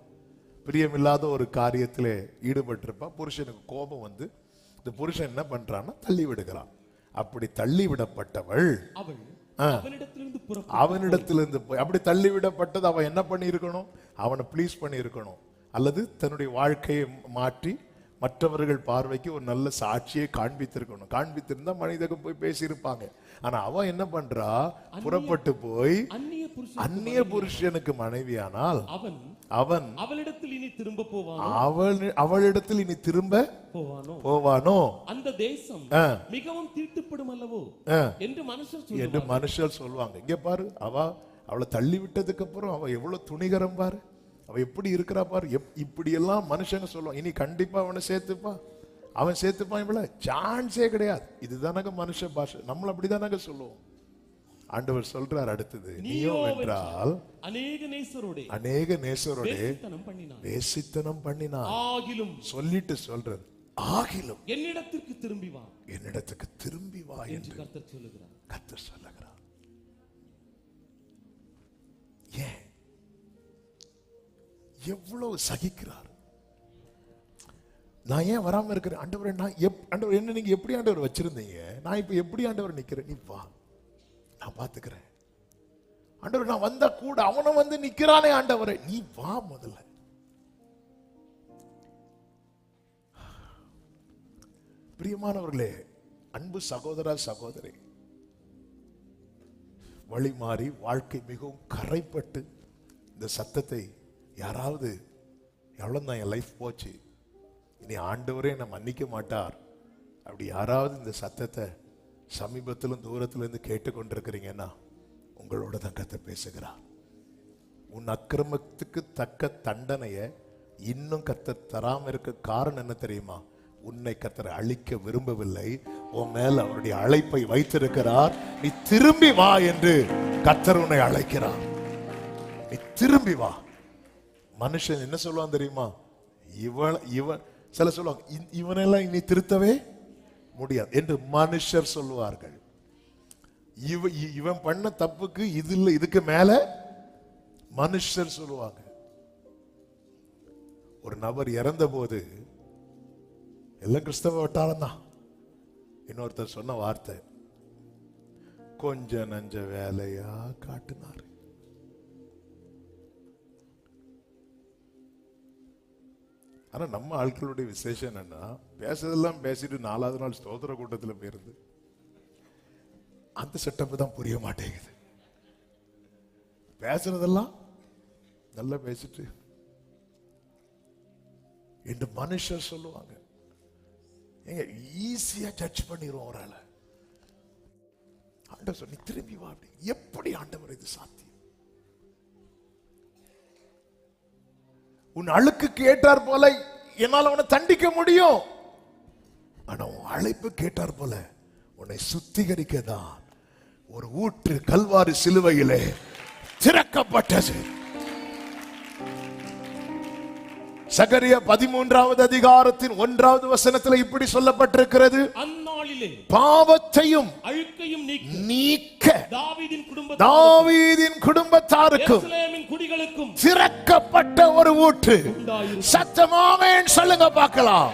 Speaker 1: பிரியமில்லாத ஒரு காரியத்திலே ஈடுபட்டிருப்பா. புருஷனுக்கு கோபம் வந்து இந்த புருஷன் என்ன பண்றான்னா தள்ளி விடுகிறான். அப்படி தள்ளி விடப்பட்டவள் அவனிடத்திலிருந்து போய், அப்படி தள்ளி விடப்பட்டது அவன் என்ன பண்ணி இருக்கணும்? அவனை ப்ளீஸ் பண்ணி இருக்கணும், அல்லது தன்னுடைய வாழ்க்கையை மாற்றி மற்றவர்கள் பார்வைக்கு ஒரு நல்ல சாட்சியை காண்பித்திருக்கணும். காண்பித்திருந்தா மனிதர்கள் போய் பேசியிருப்பாங்க. ஆனா அவன் என்ன பண்றா? புறப்பட்டு போய் அந்நிய புருஷனுக்கு மனைவியானால் அவன் அவளிடத்தில் இனி திரும்ப போவானோ? அந்த தேசம் மிகவும் தீட்டுப்படும் அல்லவோ என்று மனுஷர் சொல்லுவாங்க. இங்க பாரு, அவளை தள்ளி விட்டதுக்கு அப்புறம் அவ எவ்வளவு துணிகரம் பாரு, அவ எப்படி இருக்கிறா பாரு. இப்படி எல்லாம் மனுஷங்க சொல்லுவான். இனி கண்டிப்பா அவனை சேர்த்துப்பான், அவன் சேர்த்துப்பான். இவ்வளவு சான்ஸே கிடையாது. இதுதானங்க மனுஷ பாஷை. நம்மள அப்படிதானங்க சொல்லுவோம். ஆண்டவர் சொல்றார் அடுத்தது, நீயோ என்றால் அநேக நேசரோட வேசித்தனம் பண்ணினான். சொல்லிட்டு சொல்றது, ஆகிலும் என்னிடத்துக்கு திரும்பி வா என்று கர்த்தர் சொல்லுகிறார். ஏன் எவ்வளவு சகிக்கிறார்? நான் ஏன் வராம இருக்கிறேன் ஆண்டவரே? ஆண்டவர் என்ன நீங்க எப்படி ஆண்டவர் வச்சிருந்தீங்க? நான் இப்ப எப்படி ஆண்டவர் நிக்கிறேன்? நீ வா, நான் பாத்துக்கிறேன். ஆண்டவர் நான் வந்தா கூட அவனை வந்து நிக்கிறானே ஆண்டவரே, நீ வா முதல்ல. பிரியமானவர்களே, அன்பு சகோதரா சகோதரி, வழி மாறி வாழ்க்கை மிகவும் கரைப்பட்டு இந்த சத்தத்தை யாராவது எவ்வளவுதான் என் லைஃப் போச்சு, இனி ஆண்டவரே என்னை மன்னிக்க மாட்டார், அப்படி யாராவது இந்த சத்தத்தை சமீபத்திலும் தூரத்திலிருந்து கேட்டுக்கொண்டிருக்கிறீங்கன்னா உங்களோட தான் கர்த்தர் பேசுகிறார். உன் அக்கிரமத்துக்கு தக்க தண்டனையை இன்னும் கர்த்தர் தராம இருக்க காரணம் என்ன தெரியுமா? உன்னை கர்த்தர் அழிக்க விரும்பவில்லை, உன் மேல் அவருடைய அழைப்பை வைத்திருக்கிறார். நீ திரும்பி வா என்று கர்த்தர் உன்னை அழைக்கிறார். நீ திரும்பி வா. மனுஷன் என்ன சொல்லுவான் தெரியுமா? இவன் சில சொல்லுவாங்க, இவனெல்லாம் இனி திருத்தவே முடியாது என்று மனுஷர் சொல்லுவார்கள். இவன் பண்ண தப்புக்கு இது இல்லை, இதுக்கு மேல மனுஷர் சொல்லுவாங்க. ஒரு நபர் இறந்த போது எல்லாம் கிறிஸ்தவ வட்டாரம் தான். இன்னொருத்தர் சொன்ன வார்த்தை, கொஞ்ச நஞ்ச வேலையா காட்டினார். ஆனா நம்ம ஆட்களுடைய விசேஷம் என்னன்னா, பேசுறதெல்லாம் பேசிட்டு 4வது நாள் ஸ்தோத்திர கூட்டத்தில் போயிருந்து அந்த செட்டப் தான் புரிய மாட்டேங்குது. பேசுறதெல்லாம் நல்லா பேசிட்டு என்று மனுஷர் சொல்லுவாங்க. எங்க ஈஸியா ஜட்ஜ் பண்ணிடுவோம் ஒரு ஆளை. ஆண்டவர் சொல்லி திரும்பி வா அப்படி. எப்படி ஆண்டவர் இது சாத்தியம்? உன் அழுக்கு கேட்டார் போல என்னால் உன்னை தண்டிக்க முடியும். ஆனா உன் அழைப்பு கேட்டார் போல உன்னை சுத்திகரிக்கதான் ஒரு ஊற்று கல்வாரி சிலுவையிலே திறக்கப்பட்டது. சகரியா 13வது அதிகாரத்தின் 1வது வசனத்தில் இப்படி சொல்லப்பட்டிருக்கிறது.
Speaker 2: அந்நாளிலே
Speaker 1: பாவத்தையும்
Speaker 2: அழுக்கையும்
Speaker 1: நீக்க
Speaker 2: தாவீதின்
Speaker 1: குடும்பத்தாருக்கும்
Speaker 2: எருசலேமின் குடிகளுக்கும்
Speaker 1: திறக்கப்பட்ட ஒரு ஊற்று. சத்தமாமென் சொல்லுங்க பார்க்கலாம்.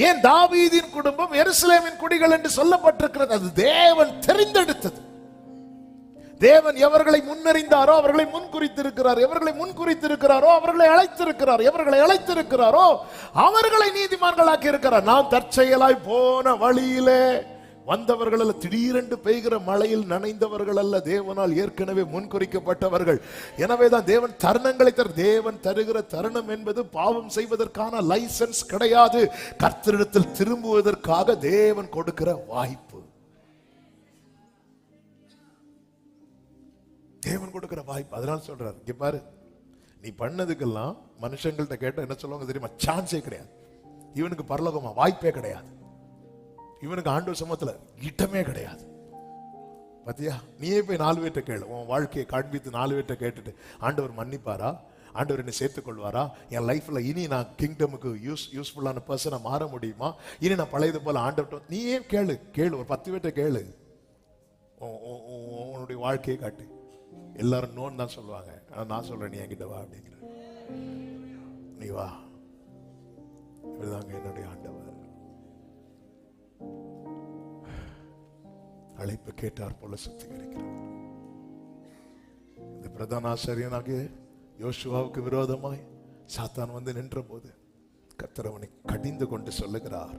Speaker 1: ஏன் தாவீதின் குடும்பம் எருசலேமின் குடிகள் என்று சொல்லப்பட்டிருக்கிறது? அது தேவன் தெரிந்தெடுத்தது. தேவன் எவர்களை முன்னறிந்தாரோ அவர்களை முன்குறித்திருக்கிறார். எவர்களை முன்குறித்திருக்கிறாரோ அவர்களை அழைத்திருக்கிறார். எவர்களை அழைத்திருக்கிறாரோ அவர்களை நீதிமான்களாக்கி இருக்கிறார். நாம் தற்செயலாய் போன வழியிலே வந்தவர்கள் அல்ல, திடீரென்று பெய்கிற மழையில் நனைந்தவர்கள் அல்ல, தேவனால் ஏற்கனவே முன்குறிக்கப்பட்டவர்கள். எனவேதான் தேவன் தருணங்களை தேவன் தருகிற தருணம் என்பது பாவம் செய்வதற்கான லைசன்ஸ் கிடையாது. கர்த்தரிடத்தில் திரும்புவதற்காக தேவன் கொடுக்கிற வாய்ப்பு. தேவன் கொடுக்கிற வாய்ப்பு. அதனால சொல்றாரு, இங்க பாரு, நீ பண்ணதுக்கெல்லாம் மனுஷங்கள்ட்ட கேட்ட என்ன சொல்லுவாங்க தெரியுமா? சான்ஸே கிடையாது. இவனுக்கு பரலோகமா வாய்ப்பே கிடையாது. இவனுக்கு ஆண்டவர் சமூகத்துல இடமே கிடையாது. பாத்தியா? நீயே போய் 4 பேர்ட்ட கேளு. உன் வாழ்க்கையை காண்பித்து 4 பேர்ட்ட கேட்டுட்டு ஆண்டவர் மன்னிப்பாரா, ஆண்டவர் என்னை சேர்த்துக் கொள்வாரா, என் லைஃப்ல இனி நான் கிங்டமுக்கு யூஸ்ஃபுல்லான பர்சனை மாற முடியுமா, இனி நான் பழையது போல ஆண்டவர், நீயே கேளு. ஒரு 10 பேர்ட்ட கேளு. உன்னுடைய வாழ்க்கையை காட்டு. எல்லாரும் நோன் தான் சொல்லுவாங்க. நான் சொல்றேன், நீ என்கிட்ட வா அப்படிங்கிற. நீ வா. இவர்தாங்க என்னுடைய ஆண்டவர். அழைப்பு கேட்டார் போல சுத்திகரிக்கிறார். இந்த பிரதான ஆசாரியனாகிய யோசுவாவுக்கு விரோதமாய் சாத்தான் வந்து நின்ற போது கர்த்தர் அவனை கடிந்து கொண்டு சொல்லுகிறார்.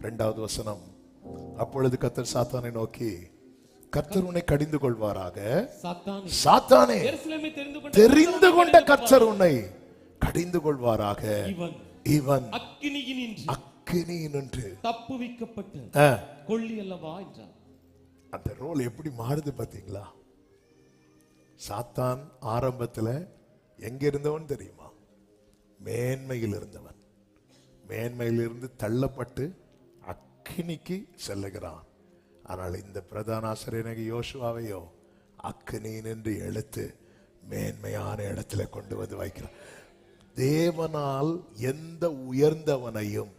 Speaker 1: 2வது வசனம். அப்பொழுது கர்த்தர் சாத்தானை நோக்கி, கர்த்தர் உன்னை கடிந்து கொள்வாராக. சாத்தானே, தெரிந்து கொண்ட கர்த்தர் உன்னை கடிந்து கொள்வாராக. இவன் அக்கினியினின்று
Speaker 2: தப்புவிக்கப்பட்ட கொள்ளி அல்லவா என்றார்.
Speaker 1: அந்த ரோல் எப்படி மாறுது பாத்தீங்களா? சாத்தான் ஆரம்பத்துல எங்க இருந்தவன் தெரியுமா? மேன்மையில் இருந்தவன். மேன்மையிலிருந்து தள்ளப்பட்டு அக்கினிக்கு செல்லுகிறான். ஆனால் இந்த பிரதான ஆசிரியனாகிய யோசுவாவையோ அக்கினியினின்று எழுத்து மேன்மையான இடத்துல கொண்டு வந்து வைக்கிறான். தேவனால் எந்த உயர்ந்தவனையும்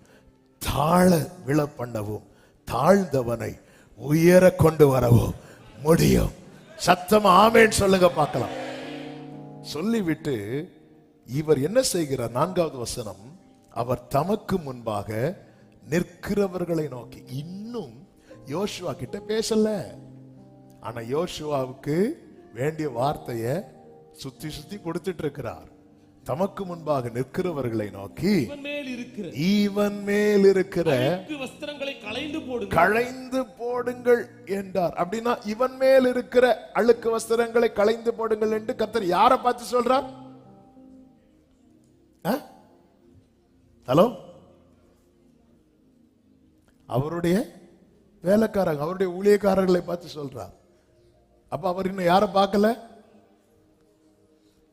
Speaker 1: தாழ விழ பண்ணவும் தாழ்ந்தவனை உயர கொண்டு வரவும் முடியும். சத்தம் ஆமென் சொல்லுங்க பார்க்கலாம். சொல்லிவிட்டு இவர் என்ன செய்கிறார்? 4வது வசனம். அவர் தமக்கு முன்பாக நிற்கிறவர்களை நோக்கி, இன்னும் யோசுவா கிட்ட பேசல. ஆனா யோசுவாவுக்கு வேண்டிய வார்த்தையை சுத்தி சுத்தி கொடுத்துட்டு இருக்கிறார். தமக்கு முன்பாக நிற்கிறவர்களை நோக்கி, இவன் மேல் இருக்கிற
Speaker 2: வஸ்திரங்களை
Speaker 1: களைந்து போடுங்கள் என்றார். அப்படின்னா இவன் மேல் இருக்கிற அழுக்கு வஸ்திரங்களை களைந்து போடுங்கள் என்று கர்த்தர் யாரை பார்த்து சொல்றார்? ஹலோ, அவருடைய வேலைக்காரங்க, அவருடைய ஊழியக்காரர்களை பார்த்து சொல்றார். அப்ப அவர் இன்னும் யாரை பார்க்கல?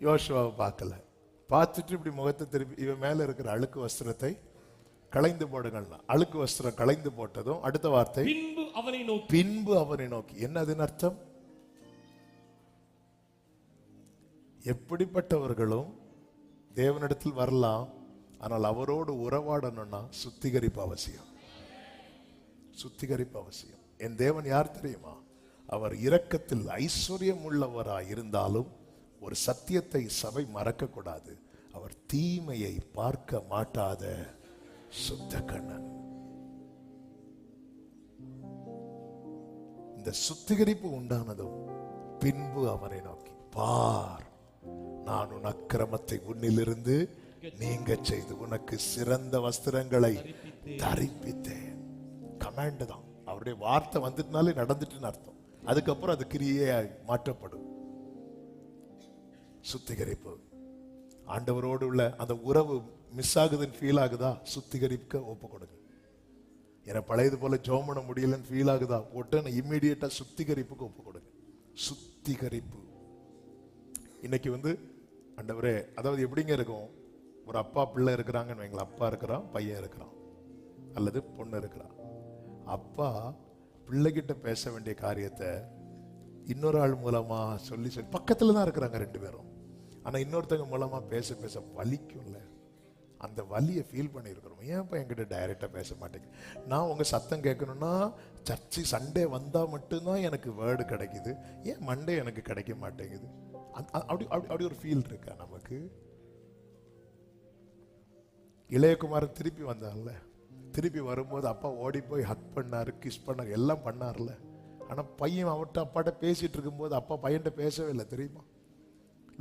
Speaker 1: யோசுவாவை பார்க்கல. பார்த்துட்டு இப்படி முகத்தை திருப்பி, இவன் மேல இருக்கிற அழுக்கு வஸ்திரத்தை களைந்து போடுங்கள். அழுக்கு வஸ்திரம் களைந்து போட்டதும் அடுத்த வார்த்தை பின்பு அவனை நோக்கி. என்னதுன்னு அர்த்தம்? எப்படிப்பட்டவர்களும் தேவனிடத்தில் வரலாம், ஆனால் அவரோடு உறவாடணும்னா சுத்திகரிப்பு அவசியம். சுத்திகரிப்பு அவசியம். என் தேவன் யார் தெரியுமா? அவர் இரக்கத்தில் ஐஸ்வர்யம் உள்ளவராய் இருந்தாலும் ஒரு சத்தியத்தை சபை மறக்க கூடாது. அவர் தீமையை பார்க்க மாட்டாத சுத்த கண்ணன். இந்த சுத்திகரிப்பு உண்டானதும் பின்பு அவனை நோக்கி, பார், நான் உன் அக்கிரமத்தை உன்னிலிருந்து நீங்க செய்து உனக்கு சிறந்த வஸ்திரங்களை தரிப்பித்தேன். கமாண்ட் தான். அவருடைய வார்த்தை வந்துட்டுனாலே நடந்துட்டுன்னு அர்த்தம். அதுக்கப்புறம் அது கிரியை மாற்றப்படும். சுத்திகரிப்பு. ஆண்டவரோடு உள்ள அந்த உறவு மிஸ் ஆகுதுன்னு ஃபீல் ஆகுதா, சுத்திகரிக்க ஒப்பு கொடுங்க. எனக்கு பழையது போல ஜெபம் பண்ண முடியலன்னு ஃபீல் ஆகுதா, போட்டு இம்மிடியேட்டா சுத்திகரிப்புக்கு ஒப்பு கொடுங்க. சுத்திகரிப்பு. இன்னைக்கு ஆண்டவரே, அதாவது எப்படிங்க இருக்கும், ஒரு அப்பா பிள்ளை இருக்கிறாங்கன்னு வைங்களா, அப்பா இருக்கிறான், பையன் இருக்கிறான், அல்லது பொண்ணு இருக்கிறான். அப்பா பிள்ளைகிட்ட பேச வேண்டிய காரியத்தை இன்னொரு ஆள் மூலமா சொல்லி பக்கத்துல தான் இருக்கிறாங்க ரெண்டு பேரும், ஆனா இன்னொருத்தங்க மூலமா பேச பேச வலிக்கும்ல, அந்த வலியை ஃபீல் பண்ணியிருக்கிறோம். ஏன்ப்பா என்கிட்ட டைரக்டா பேச மாட்டேங்குது, நான் உங்க சத்தம் கேட்கணும்னா சர்ச்சு சண்டே வந்தா மட்டும்தான் எனக்கு வேர்டு கிடைக்குது, ஏன் மண்டே எனக்கு கிடைக்க மாட்டேங்குது, அப்படி அப்படி ஒரு ஃபீல் இருக்கா நமக்கு. இளையகுமாரன் திருப்பி வந்தான்ல, திருப்பி வரும்போது அப்பா ஓடி போய் ஹக் பண்ணாரு, கிஸ் பண்ணாரு, எல்லாம் பண்ணார்ல. ஆனா பையன் அவர்கிட்ட அப்பாட்ட பேசிட்டு இருக்கும்போது அப்பா பையன்கிட்ட பேசவே இல்லை, தெரியுமா?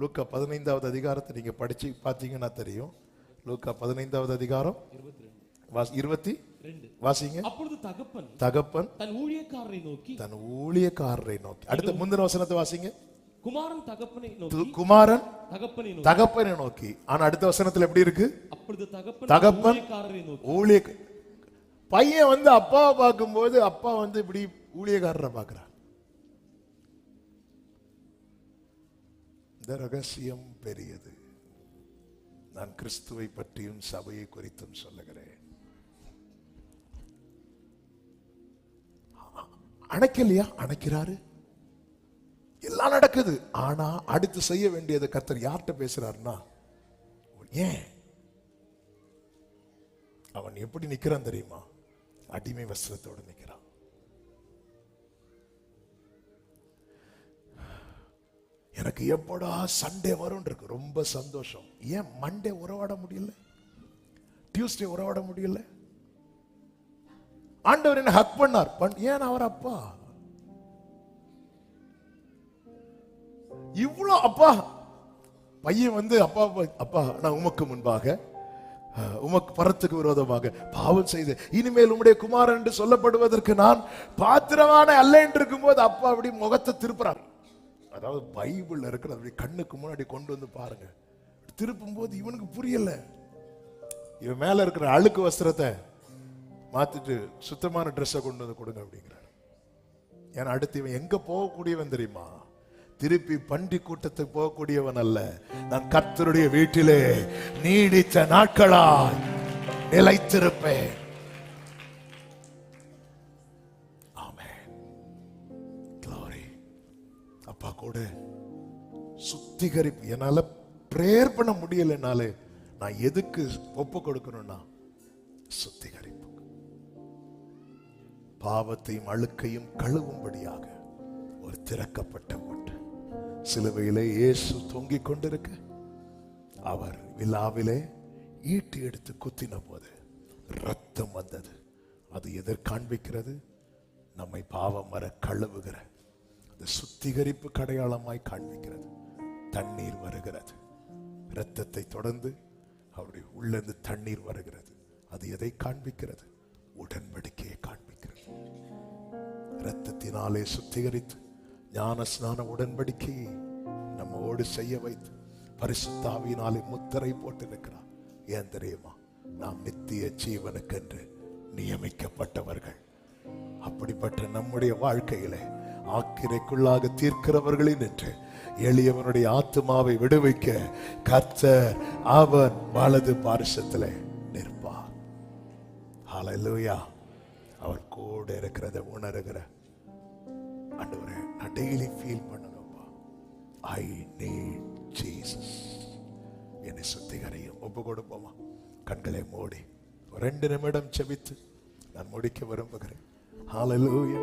Speaker 1: லூக்கா 15வது அதிகாரத்தை நீங்க படிச்சு பார்த்தீங்கன்னா தெரியும். லூக்கா 15வது அதிகாரம் 22 வாசிங்க.
Speaker 2: அப்பொழுது
Speaker 1: தகப்பன்
Speaker 2: தன் ஊழியக்காரரை நோக்கி
Speaker 1: அடுத்த முந்தின வசனத்தை வாசிங்க.
Speaker 2: குமாரன்
Speaker 1: தகப்பனை நோக்கி. ஆனா அடுத்த வசனத்துல எப்படி இருக்கு?
Speaker 2: அப்பொழுது
Speaker 1: தகப்பன் ஊழிய பையன் அப்பாவை பார்க்கும்போது அப்பா இப்படி ஊழியக்காரரை பார்க்கிறார். இந்த ரகசியம் பெரியது. நான் கிறிஸ்துவை பற்றியும் சபையை குறித்தும் சொல்லுகிறேன். அணைக்கலையா? அணைக்கிறாரு, எல்லாம் நடக்குது. ஆனா அடுத்து செய்ய வேண்டியதை கர்த்தர் யார்கிட்ட பேசுறாருன்னா, ஏன் அவன் எப்படி நிக்கிறான் தெரியுமா? அடிமை வஸ்திரத்தோடு நிக்கிறான். எனக்கு எப்படா சண்டே வரும் இருக்கு, ரொம்ப சந்தோஷம். ஏன் மண்டே உறவாட முடியல, டியூஸ்டே உறவாட முடியல? ஆண்டவர் என்ன ஹக் பண்ணார், ஏன் அவர் அப்பா இவ்வளவு அப்பா. பையன் அப்பா அப்பா நான் உமக்கு முன்பாக உமக்கு பரத்துக்கு விரோதமாக பாவம் செய்து இனிமேல் உம்முடைய குமாரன் என்று சொல்லப்படுவதற்கு நான் பாத்திரமான அல்ல என்று இருக்கும்போது அப்பா அப்படி முகத்தை திருப்புறார். அதாவது பைபிள் இருக்கிற அப்படி கண்ணுக்கு முன்னாடி கொண்டு பாருங்க. திருப்பும் போது இவனுக்கு புரியல, இவன் மேல இருக்கிற அழுக்கு வஸ்திரத்தை மாத்திட்டு சுத்தமான ட்ரெஸ்ஸை கொண்டு கொடுங்க அப்படிங்கிறார். ஏன்னா அடுத்து இவன் எங்க போகக்கூடியவன் தெரியுமா? திருப்பி பண்டி கூட்டத்துக்கு போகக்கூடியவன் அல்ல, நான் கர்த்தருடைய வீட்டிலே நீடித்த நாட்களாய் நிலைத்திருப்பேன். ஆமென். glory. அப்பா கூட சுத்திகரிப்பு. என்னால பிரேயர் பண்ண முடியலனாலே நான் எதுக்கு ஒப்பு கொடுக்கணும்னா சுத்திகரிப்பு. பாவத்தையும் அழுக்கையும் கழுவும்படியாக ஒரு திறக்கப்பட்ட ஓட்டு. சிலுவையிலே இயேசு தொங்கிக் கொண்டிருக்க அவர் விழாவிலே ஈட்டி எடுத்து குத்தின போது ரத்தம் வந்தது. அது எதற்கு காண்பிக்கிறது? நம்மை பாவம் வர கழுவுகிற அந்த சுத்திகரிப்பு அடையாளமாய் காண்பிக்கிறது. தண்ணீர் வருகிறது, இரத்தத்தை தொடர்ந்து அவருடைய உள்ளிருந்து தண்ணீர் வருகிறது. அது எதை காண்பிக்கிறது? உடன்படிக்கையை காண்பிக்கிறது. இரத்தத்தினாலே சுத்திகரித்து ஞான ஸ்நான உடன்படிக்கையை நம்மோடு செய்ய வைத்து பரிசுத்த ஆவியினாலே முத்திரை போட்டிருக்கிறார். ஏன் தெரியுமா? நாம் நித்திய ஜீவனுக்கென்று நியமிக்கப்பட்டவர்கள். அப்படிப்பட்ட நம்முடைய வாழ்க்கையிலே ஆக்கிரைக்குள்ளாக தீர்க்கிறவர்களின் என்று எளியவனுடைய ஆத்துமாவை விடுவிக்க கர்த்தர் அவன் வலது பாரிசத்திலே நிற்பார். ஹல்லேலூயா. அவர் கூட இருக்கிறத உணர்கிற ஆண்டவரே, நான் டெய்லி ஃபீல் பண்ணணும்பா, ஐ நீட் ஜீசஸ். என்னை சுத்திகரியும். ஒப்பு கொடுப்போமா? கண்களை மூடி 2 நிமிடம் செபித்து நான் முடிக்க விரும்புகிறேன். ஹல்லேலூயா.